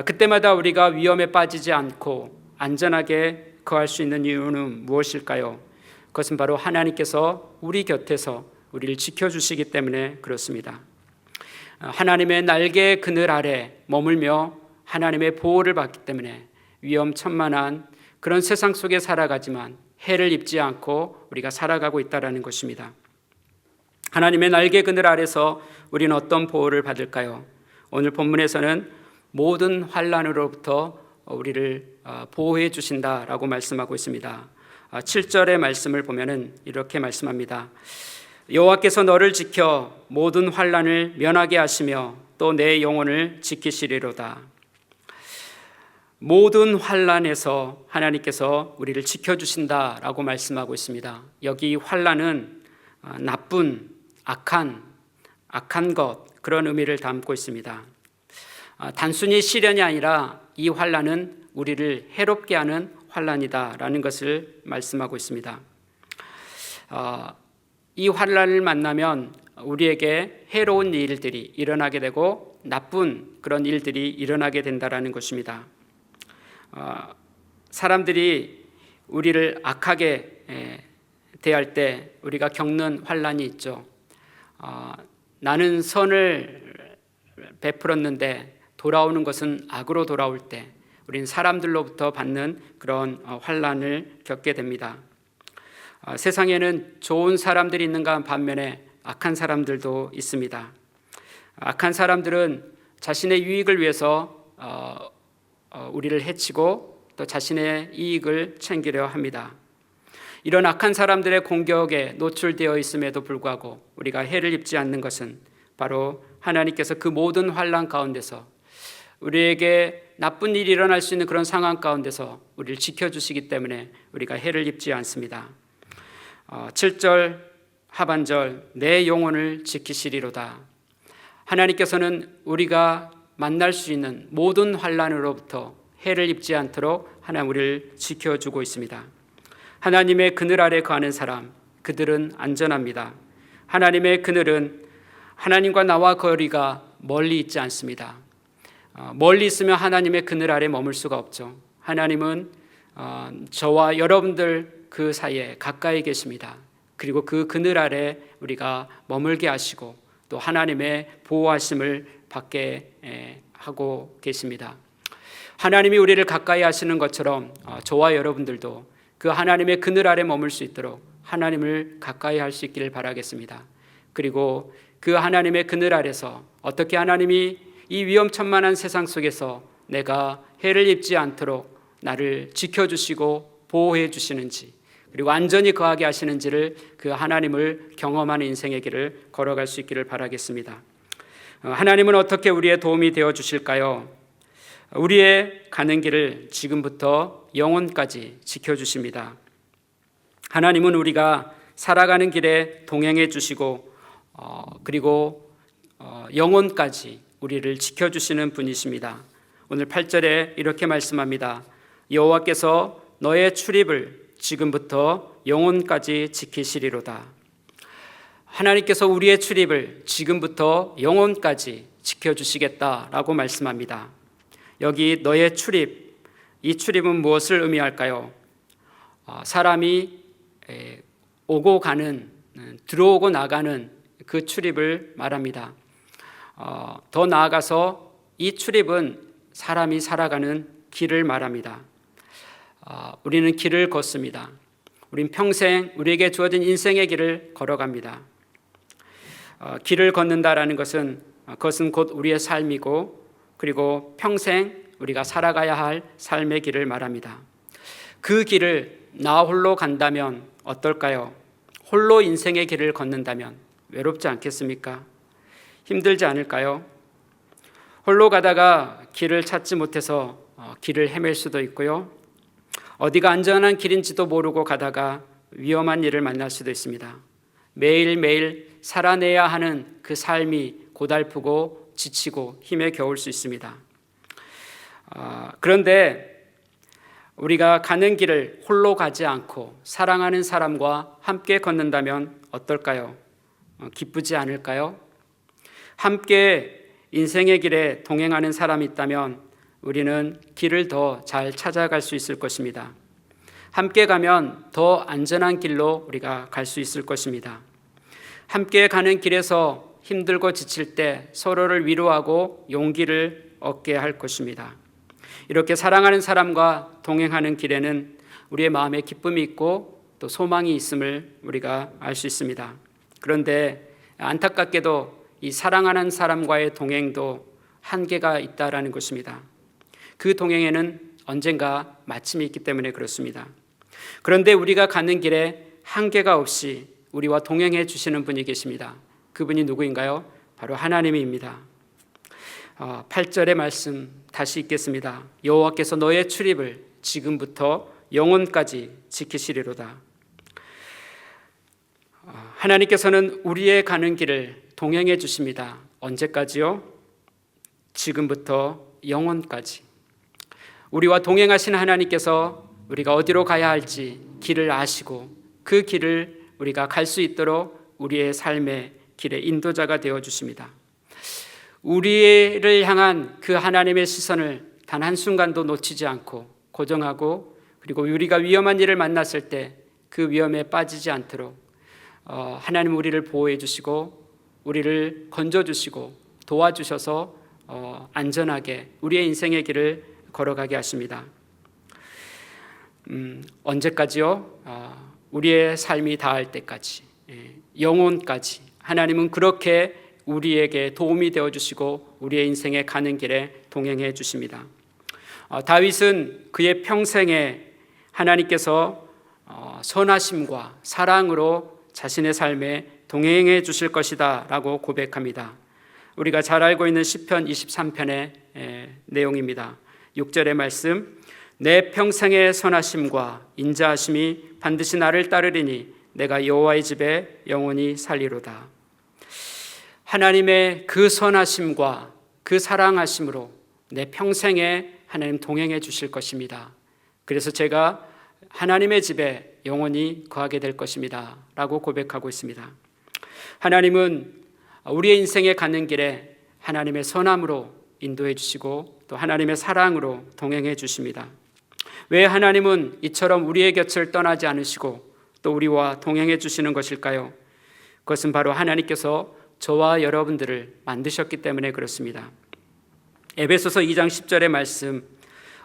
Speaker 3: 그때마다 우리가 위험에 빠지지 않고 안전하게 거할 수 있는 이유는 무엇일까요? 그것은 바로 하나님께서 우리 곁에서 우리를 지켜주시기 때문에 그렇습니다. 하나님의 날개 그늘 아래 머물며 하나님의 보호를 받기 때문에 위험천만한 그런 세상 속에 살아가지만 해를 입지 않고 우리가 살아가고 있다는 것입니다. 하나님의 날개 그늘 아래서 우리는 어떤 보호를 받을까요? 오늘 본문에서는 모든 환난으로부터 우리를 보호해 주신다라고 말씀하고 있습니다. 7절의 말씀을 보면은 이렇게 말씀합니다. 여호와께서 너를 지켜 모든 환난을 면하게 하시며 또 내 영혼을 지키시리로다. 모든 환난에서 하나님께서 우리를 지켜주신다라고 말씀하고 있습니다. 여기 환난은 나쁜, 악한 것, 그런 의미를 담고 있습니다. 단순히 시련이 아니라 이 환난은 우리를 해롭게 하는 환난이다라는 것을 말씀하고 있습니다. 이 환난을 만나면 우리에게 해로운 일들이 일어나게 되고 나쁜 그런 일들이 일어나게 된다라는 것입니다. 사람들이 우리를 악하게 대할 때 우리가 겪는 환난이 있죠. 나는 선을 베풀었는데 돌아오는 것은 악으로 돌아올 때 우리는 사람들로부터 받는 그런 환난을 겪게 됩니다. 세상에는 좋은 사람들이 있는가 반면에 악한 사람들도 있습니다. 악한 사람들은 자신의 유익을 위해서 우리를 해치고 또 자신의 이익을 챙기려 합니다. 이런 악한 사람들의 공격에 노출되어 있음에도 불구하고 우리가 해를 입지 않는 것은 바로 하나님께서 그 모든 환난 가운데서 우리에게 나쁜 일이 일어날 수 있는 그런 상황 가운데서 우리를 지켜주시기 때문에 우리가 해를 입지 않습니다. 7절 하반절 내 영혼을 지키시리로다. 하나님께서는 우리가 만날 수 있는 모든 환난으로부터 해를 입지 않도록 하나님 우리를 지켜주고 있습니다. 하나님의 그늘 아래 거하는 사람, 그들은 안전합니다. 하나님의 그늘은 하나님과 나와 거리가 멀리 있지 않습니다. 멀리 있으면 하나님의 그늘 아래 머물 수가 없죠. 하나님은 저와 여러분들 그 사이에 가까이 계십니다. 그리고 그 그늘 아래 우리가 머물게 하시고 또 하나님의 보호하심을 받게 하고 계십니다. 하나님이 우리를 가까이 하시는 것처럼 저와 여러분들도 그 하나님의 그늘 아래 머물 수 있도록 하나님을 가까이 할 수 있기를 바라겠습니다. 그리고 그 하나님의 그늘 아래서 어떻게 하나님이 이 위험천만한 세상 속에서 내가 해를 입지 않도록 나를 지켜주시고 보호해 주시는지, 그리고 안전히 거하게 하시는지를 그 하나님을 경험하는 인생의 길을 걸어갈 수 있기를 바라겠습니다. 하나님은 어떻게 우리의 도움이 되어 주실까요? 우리의 가는 길을 지금부터 영혼까지 지켜주십니다. 하나님은 우리가 살아가는 길에 동행해 주시고 그리고 영혼까지 우리를 지켜주시는 분이십니다. 오늘 8절에 이렇게 말씀합니다. 여호와께서 너의 출입을 지금부터 영혼까지 지키시리로다. 하나님께서 우리의 출입을 지금부터 영혼까지 지켜주시겠다라고 말씀합니다. 여기 너의 출입, 이 출입은 무엇을 의미할까요? 사람이 오고 가는, 들어오고 나가는 그 출입을 말합니다. 더 나아가서 이 출입은 사람이 살아가는 길을 말합니다. 우리는 길을 걷습니다. 우린 평생 우리에게 주어진 인생의 길을 걸어갑니다. 길을 걷는다라는 것은 그것은 곧 우리의 삶이고 그리고 평생 우리가 살아가야 할 삶의 길을 말합니다. 그 길을 나 홀로 간다면 어떨까요? 홀로 인생의 길을 걷는다면 외롭지 않겠습니까? 힘들지 않을까요? 홀로 가다가 길을 찾지 못해서 길을 헤맬 수도 있고요. 어디가 안전한 길인지도 모르고 가다가 위험한 일을 만날 수도 있습니다. 매일매일 살아내야 하는 그 삶이 고달프고 지치고 힘에 겨울 수 있습니다. 그런데 우리가 가는 길을 홀로 가지 않고 사랑하는 사람과 함께 걷는다면 어떨까요? 기쁘지 않을까요? 함께 인생의 길에 동행하는 사람이 있다면 우리는 길을 더 잘 찾아갈 수 있을 것입니다. 함께 가면 더 안전한 길로 우리가 갈 수 있을 것입니다. 함께 가는 길에서 힘들고 지칠 때 서로를 위로하고 용기를 얻게 할 것입니다. 이렇게 사랑하는 사람과 동행하는 길에는 우리의 마음에 기쁨이 있고 또 소망이 있음을 우리가 알 수 있습니다. 그런데 안타깝게도 이 사랑하는 사람과의 동행도 한계가 있다라는 것입니다. 그 동행에는 언젠가 마침이 있기 때문에 그렇습니다. 그런데 우리가 가는 길에 한계가 없이 우리와 동행해 주시는 분이 계십니다. 그분이 누구인가요? 바로 하나님입니다. 8절의 말씀 다시 읽겠습니다. 여호와께서 너의 출입을 지금부터 영원까지 지키시리로다. 하나님께서는 우리의 가는 길을 동행해 주십니다. 언제까지요? 지금부터 영원까지. 우리와 동행하신 하나님께서 우리가 어디로 가야 할지 길을 아시고 그 길을 우리가 갈 수 있도록 우리의 삶의 길의 인도자가 되어 주십니다. 우리를 향한 그 하나님의 시선을 단 한순간도 놓치지 않고 고정하고, 그리고 우리가 위험한 일을 만났을 때 그 위험에 빠지지 않도록 하나님 우리를 보호해 주시고 우리를 건져주시고 도와주셔서 안전하게 우리의 인생의 길을 걸어가게 하십니다. 언제까지요? 우리의 삶이 다할 때까지, 영혼까지. 하나님은 그렇게 우리에게 도움이 되어주시고 우리의 인생에 가는 길에 동행해 주십니다. 다윗은 그의 평생에 하나님께서 선하심과 사랑으로 자신의 삶에 동행해 주실 것이다 라고 고백합니다. 우리가 잘 알고 있는 시편 23편의 내용입니다. 6절의 말씀, 내 평생의 선하심과 인자하심이 반드시 나를 따르리니 내가 여호와의 집에 영원히 살리로다. 하나님의 그 선하심과 그 사랑하심으로 내 평생에 하나님 동행해 주실 것입니다. 그래서 제가 하나님의 집에 영원히 거하게 될 것입니다 라고 고백하고 있습니다. 하나님은 우리의 인생에 가는 길에 하나님의 선함으로 인도해 주시고 또 하나님의 사랑으로 동행해 주십니다. 왜 하나님은 이처럼 우리의 곁을 떠나지 않으시고 또 우리와 동행해 주시는 것일까요? 그것은 바로 하나님께서 저와 여러분들을 만드셨기 때문에 그렇습니다. 에베소서 2장 10절의 말씀,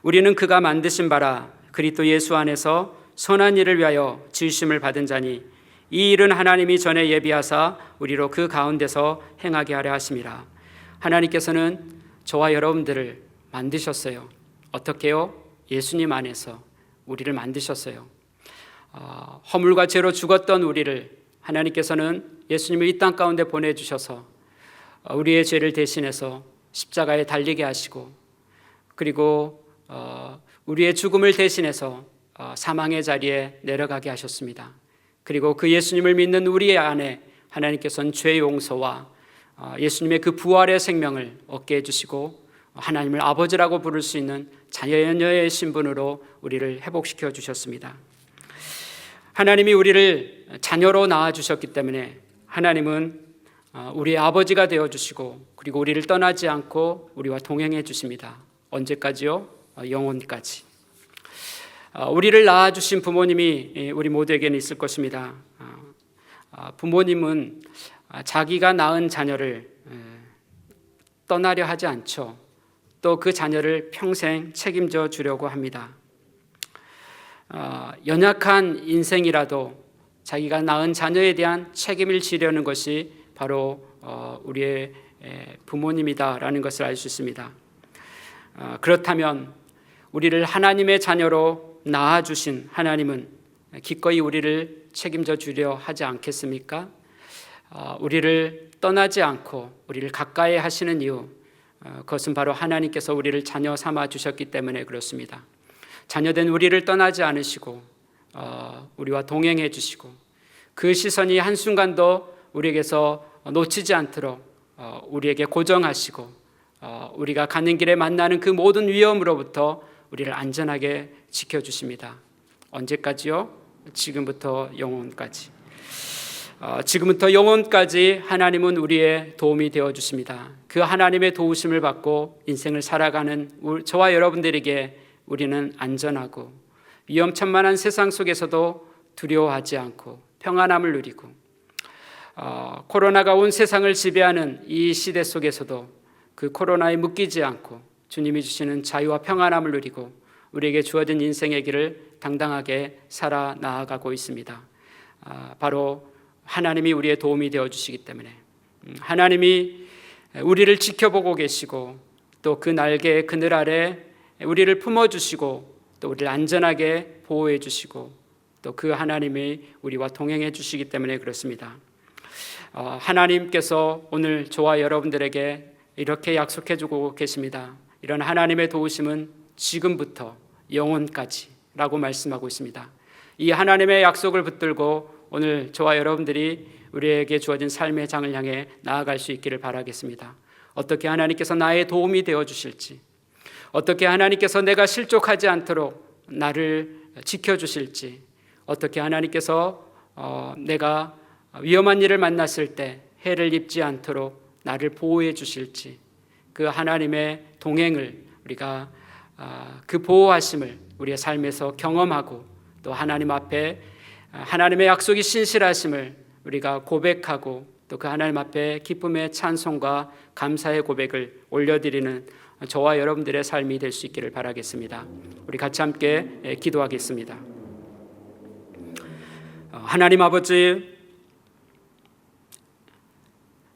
Speaker 3: 우리는 그가 만드신 바라 그리스도 예수 안에서 선한 일을 위하여 지으심을 받은 자니 이 일은 하나님이 전에 예비하사 우리로 그 가운데서 행하게 하려 하심이라. 하나님께서는 저와 여러분들을 만드셨어요. 어떻게요? 예수님 안에서 우리를 만드셨어요. 허물과 죄로 죽었던 우리를 하나님께서는 예수님을 이 땅 가운데 보내주셔서 우리의 죄를 대신해서 십자가에 달리게 하시고, 그리고 우리의 죽음을 대신해서 사망의 자리에 내려가게 하셨습니다. 그리고 그 예수님을 믿는 우리 안에 하나님께서는 죄 용서와 예수님의 그 부활의 생명을 얻게 해주시고 하나님을 아버지라고 부를 수 있는 자녀의 신분으로 우리를 회복시켜 주셨습니다. 하나님이 우리를 자녀로 낳아주셨기 때문에 하나님은 우리의 아버지가 되어주시고 그리고 우리를 떠나지 않고 우리와 동행해 주십니다. 언제까지요? 영원까지. 우리를 낳아주신 부모님이 우리 모두에게는 있을 것입니다. 부모님은 자기가 낳은 자녀를 떠나려 하지 않죠. 또 그 자녀를 평생 책임져 주려고 합니다. 연약한 인생이라도 자기가 낳은 자녀에 대한 책임을 지려는 것이 바로 우리의 부모님이다라는 것을 알 수 있습니다. 그렇다면 우리를 하나님의 자녀로 낳아주신 하나님은 기꺼이 우리를 책임져 주려 하지 않겠습니까? 우리를 떠나지 않고 우리를 가까이 하시는 이유, 그것은 바로 하나님께서 우리를 자녀 삼아 주셨기 때문에 그렇습니다. 자녀된 우리를 떠나지 않으시고 우리와 동행해 주시고 그 시선이 한순간도 우리에게서 놓치지 않도록 우리에게 고정하시고 우리가 가는 길에 만나는 그 모든 위험으로부터 우리를 안전하게 지켜주십니다. 언제까지요? 지금부터 영원까지. 지금부터 영원까지 하나님은 우리의 도움이 되어주십니다. 그 하나님의 도우심을 받고 인생을 살아가는 저와 여러분들에게 우리는 안전하고 위험천만한 세상 속에서도 두려워하지 않고 평안함을 누리고 코로나가 온 세상을 지배하는 이 시대 속에서도 그 코로나에 묶이지 않고 주님이 주시는 자유와 평안함을 누리고 우리에게 주어진 인생의 길을 당당하게 살아 나아가고 있습니다. 바로 하나님이 우리의 도움이 되어주시기 때문에 하나님이 우리를 지켜보고 계시고 또 그 날개 그늘 아래 우리를 품어주시고 또 우리를 안전하게 보호해 주시고 또 그 하나님이 우리와 동행해 주시기 때문에 그렇습니다. 하나님께서 오늘 저와 여러분들에게 이렇게 약속해 주고 계십니다. 이런 하나님의 도우심은 지금부터 영원까지 라고 말씀하고 있습니다. 이 하나님의 약속을 붙들고 오늘 저와 여러분들이 우리에게 주어진 삶의 장을 향해 나아갈 수 있기를 바라겠습니다. 어떻게 하나님께서 나의 도움이 되어 주실지, 어떻게 하나님께서 내가 실족하지 않도록 나를 지켜주실지, 어떻게 하나님께서 내가 위험한 일을 만났을 때 해를 입지 않도록 나를 보호해 주실지, 그 하나님의 동행을 우리가 그 보호하심을 우리의 삶에서 경험하고 또 하나님 앞에 하나님의 약속이 신실하심을 우리가 고백하고 또 그 하나님 앞에 기쁨의 찬송과 감사의 고백을 올려드리는 저와 여러분들의 삶이 될 수 있기를 바라겠습니다. 우리 같이 함께 기도하겠습니다. 하나님 아버지,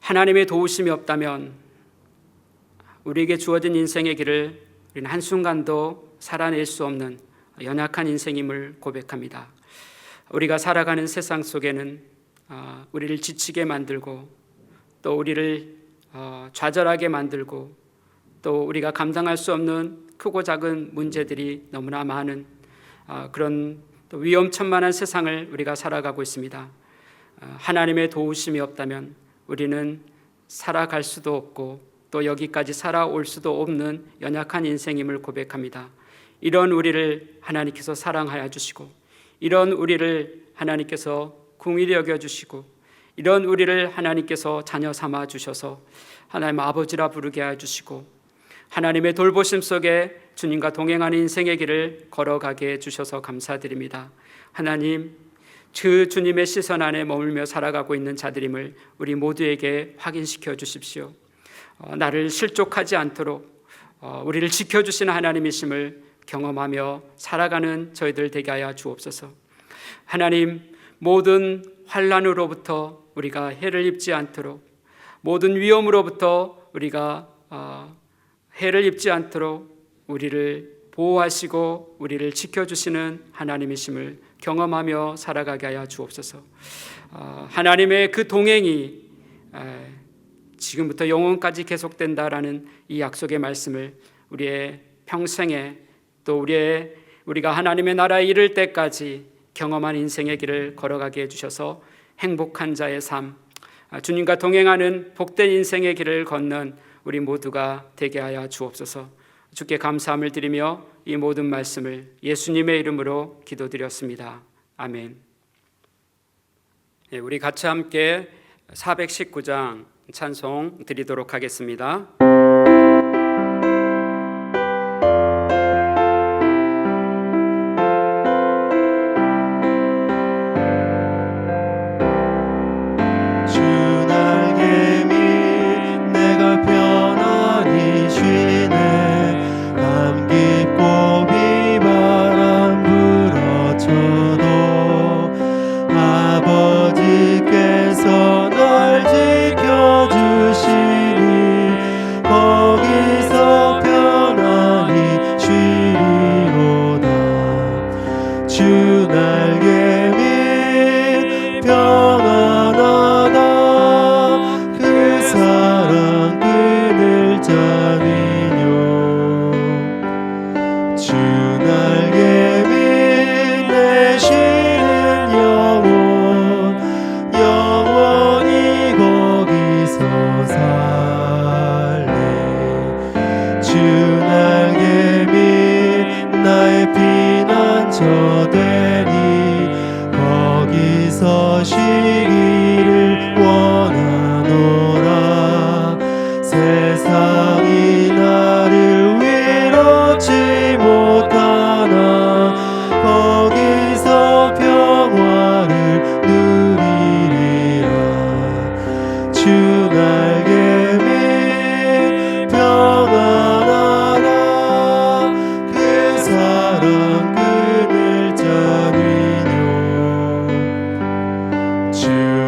Speaker 3: 하나님의 도우심이 없다면 우리에게 주어진 인생의 길을 우리는 한순간도 살아낼 수 없는 연약한 인생임을 고백합니다. 우리가 살아가는 세상 속에는 우리를 지치게 만들고 또 우리를 좌절하게 만들고 또 우리가 감당할 수 없는 크고 작은 문제들이 너무나 많은 그런 또 위험천만한 세상을 우리가 살아가고 있습니다. 하나님의 도우심이 없다면 우리는 살아갈 수도 없고 또 여기까지 살아올 수도 없는 연약한 인생임을 고백합니다. 이런 우리를 하나님께서 사랑하여 주시고 이런 우리를 하나님께서 긍휼히 여겨주시고 이런 우리를 하나님께서 자녀 삼아 주셔서 하나님 아버지라 부르게 해주시고 하나님의 돌보심 속에 주님과 동행하는 인생의 길을 걸어가게 해주셔서 감사드립니다. 하나님, 그 주님의 시선 안에 머물며 살아가고 있는 자들임을 우리 모두에게 확인시켜 주십시오. 나를 실족하지 않도록 우리를 지켜주시는 하나님이심을 경험하며 살아가는 저희들 되게 하여 주옵소서. 하나님, 모든 환난으로부터 우리가 해를 입지 않도록, 모든 위험으로부터 우리가 해를 입지 않도록 우리를 보호하시고 우리를 지켜주시는 하나님이심을 경험하며 살아가게 하여 주옵소서. 하나님의 그 동행이 지금부터 영원까지 계속된다라는 이 약속의 말씀을 우리의 평생에 또 우리가 하나님의 나라에 이를 때까지 경험한 인생의 길을 걸어가게 해주셔서 행복한 자의 삶, 주님과 동행하는 복된 인생의 길을 걷는 우리 모두가 되게 하여 주옵소서. 주께 감사함을 드리며 이 모든 말씀을 예수님의 이름으로 기도드렸습니다. 아멘. 우리 같이 함께 419장 찬송 드리도록 하겠습니다.
Speaker 4: 세상이 나를 위로치 못하나 거기서 평화를 누리리라. 주 날개 밑 평안하라. 그 사랑 그늘 자리뇨. 주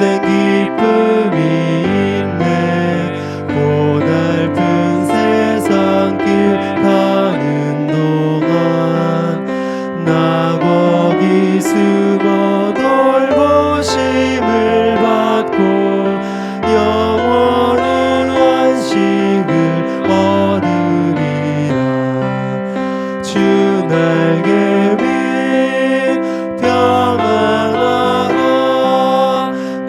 Speaker 4: 복된 기쁨이 있네. 고달픈 세상 길 가는 동안 나 거기 숨어 돌보심을 받고 영원한 안식을 얻으리라. 주 날개 밑 평안하라.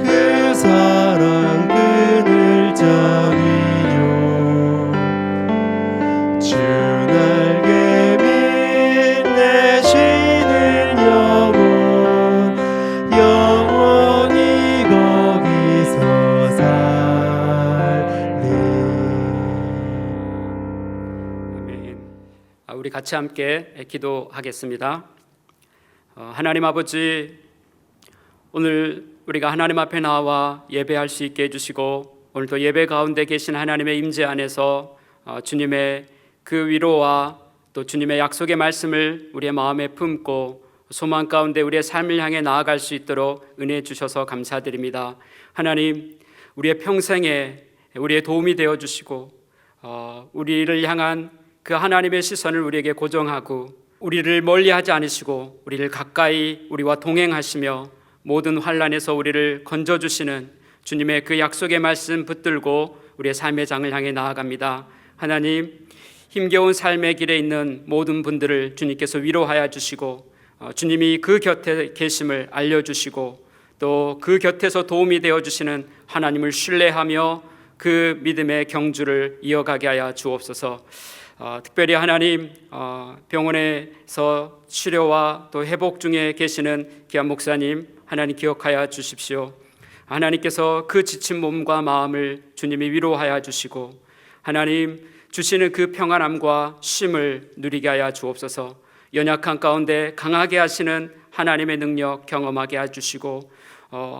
Speaker 4: 그 사랑 끈을 잡으려. 주 날개 밑 내 쉬는 영혼 영원히 거기서 살리.
Speaker 3: 아멘. 우리 같이 함께 기도하겠습니다. 하나님 아버지, 오늘 우리가 하나님 앞에 나와 예배할 수 있게 해주시고 오늘도 예배 가운데 계신 하나님의 임재 안에서 주님의 그 위로와 또 주님의 약속의 말씀을 우리의 마음에 품고 소망 가운데 우리의 삶을 향해 나아갈 수 있도록 은혜 주셔서 감사드립니다. 하나님, 우리의 평생에 우리의 도움이 되어 주시고 우리를 향한 그 하나님의 시선을 우리에게 고정하고 우리를 멀리하지 않으시고 우리를 가까이 우리와 동행하시며 모든 환난에서 우리를 건져주시는 주님의 그 약속의 말씀 붙들고 우리의 삶의 장을 향해 나아갑니다. 하나님, 힘겨운 삶의 길에 있는 모든 분들을 주님께서 위로하여 주시고 주님이 그 곁에 계심을 알려주시고 또 그 곁에서 도움이 되어주시는 하나님을 신뢰하며 그 믿음의 경주를 이어가게 하여 주옵소서. 특별히 하나님, 병원에서 치료와 또 회복 중에 계시는 귀한 목사님 하나님 기억하여 주십시오. 하나님께서 그 지친 몸과 마음을 주님이 위로하여 주시고 하나님 주시는 그 평안함과 쉼을 누리게 하여 주옵소서. 연약한 가운데 강하게 하시는 하나님의 능력 경험하게 해주시고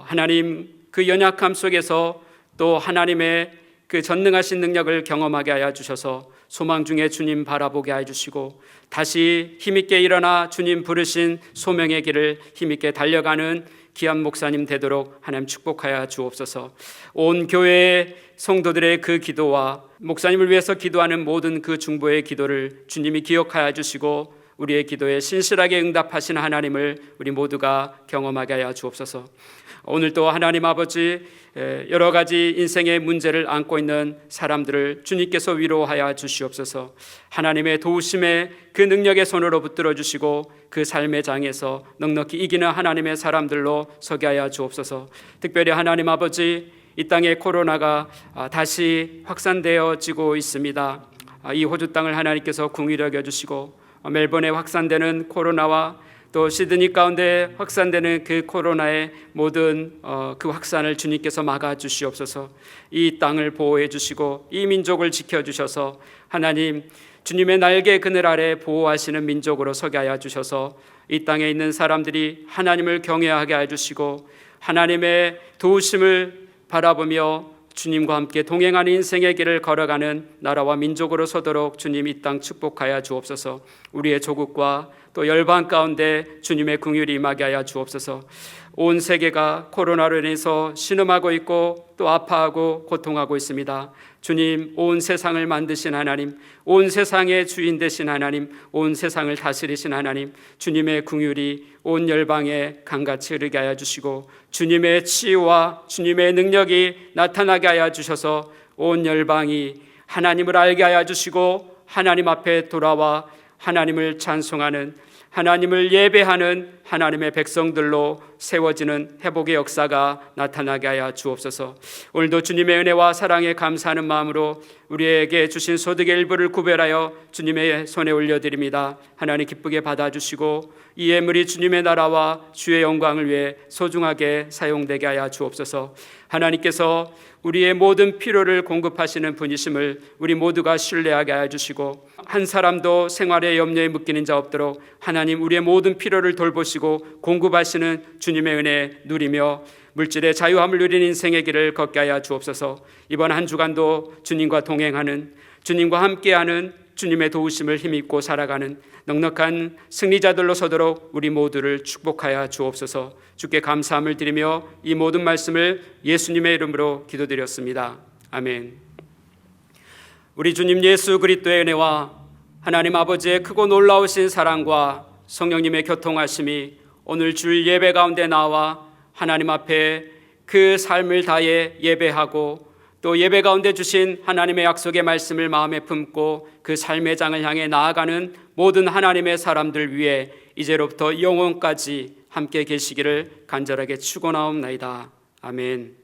Speaker 3: 하나님 그 연약함 속에서 또 하나님의 그 전능하신 능력을 경험하게 하여 주셔서 소망 중에 주님 바라보게 해주시고 다시 힘있게 일어나 주님 부르신 소명의 길을 힘있게 달려가는 귀한 목사님 되도록 하나님 축복하여 주옵소서. 온 교회의 성도들의 그 기도와 목사님을 위해서 기도하는 모든 그 중보의 기도를 주님이 기억하여 주시고 우리의 기도에 신실하게 응답하신 하나님을 우리 모두가 경험하게 하여 주옵소서. 오늘 또 하나님 아버지 여러 가지 인생의 문제를 안고 있는 사람들을 주님께서 위로하여 주시옵소서. 하나님의 도우심의 그 능력의 손으로 붙들어 주시고 그 삶의 장에서 넉넉히 이기는 하나님의 사람들로 서게 하여 주옵소서. 특별히 하나님 아버지, 이 땅에 코로나가 다시 확산되어지고 있습니다. 이 호주 땅을 하나님께서 긍휼히 여겨 주시고 멜번에 확산되는 코로나와 또 시드니 가운데 확산되는 그 코로나의 모든 그 확산을 주님께서 막아 주시옵소서. 이 땅을 보호해 주시고 이 민족을 지켜 주셔서 하나님 주님의 날개 그늘 아래 보호하시는 민족으로 서게 하여 주셔서 이 땅에 있는 사람들이 하나님을 경외하게 해 주시고 하나님의 도우심을 바라보며 주님과 함께 동행하는 인생의 길을 걸어가는 나라와 민족으로 서도록 주님 이 땅 축복하여 주옵소서. 우리의 조국과 또 열방 가운데 주님의 긍휼이 임하게 하여 주옵소서. 온 세계가 코로나로 인해서 신음하고 있고 또 아파하고 고통하고 있습니다. 주님, 온 세상을 만드신 하나님, 온 세상의 주인 되신 하나님, 온 세상을 다스리신 하나님, 주님의 긍휼이 온 열방에 강같이 흐르게 하여 주시고 주님의 치유와 주님의 능력이 나타나게 하여 주셔서 온 열방이 하나님을 알게 하여 주시고 하나님 앞에 돌아와 하나님을 찬송하는, 하나님을 예배하는 하나님의 백성들로 세워지는 회복의 역사가 나타나게 하여 주옵소서. 오늘도 주님의 은혜와 사랑에 감사하는 마음으로 우리에게 주신 소득의 일부를 구별하여 주님의 손에 올려드립니다. 하나님 기쁘게 받아주시고 이 예물이 주님의 나라와 주의 영광을 위해 소중하게 사용되게 하여 주옵소서. 하나님께서 우리의 모든 필요를 공급하시는 분이심을 우리 모두가 신뢰하게 하여 주시고 한 사람도 생활의 염려에 묶이는 자 없도록 하나님 우리의 모든 필요를 돌보시고 공급하시는 주님의 은혜 누리며 물질의 자유함을 누리는 인생의 길을 걷게 하여 주옵소서. 이번 한 주간도 주님과 동행하는, 주님과 함께하는, 주님의 도우심을 힘입고 살아가는 넉넉한 승리자들로 서도록 우리 모두를 축복하여 주옵소서. 주께 감사함을 드리며 이 모든 말씀을 예수님의 이름으로 기도드렸습니다. 아멘. 우리 주님 예수 그리스도의 은혜와 하나님 아버지의 크고 놀라우신 사랑과 성령님의 교통하심이 오늘 주일 예배 가운데 나와 하나님 앞에 그 삶을 다해 예배하고 또 예배 가운데 주신 하나님의 약속의 말씀을 마음에 품고 그 삶의 장을 향해 나아가는 모든 하나님의 사람들 위해 이제로부터 영원까지 함께 계시기를 간절하게 축원하옵나이다. 아멘.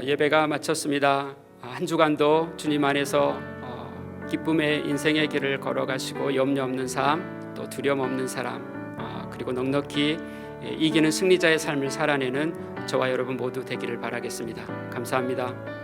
Speaker 3: 예배가 마쳤습니다. 한 주간도 주님 안에서 기쁨의 인생의 길을 걸어가시고 염려 없는 삶, 또 두려움 없는 사람, 그리고 넉넉히 이기는 승리자의 삶을 살아내는 저와 여러분 모두 되기를 바라겠습니다. 감사합니다.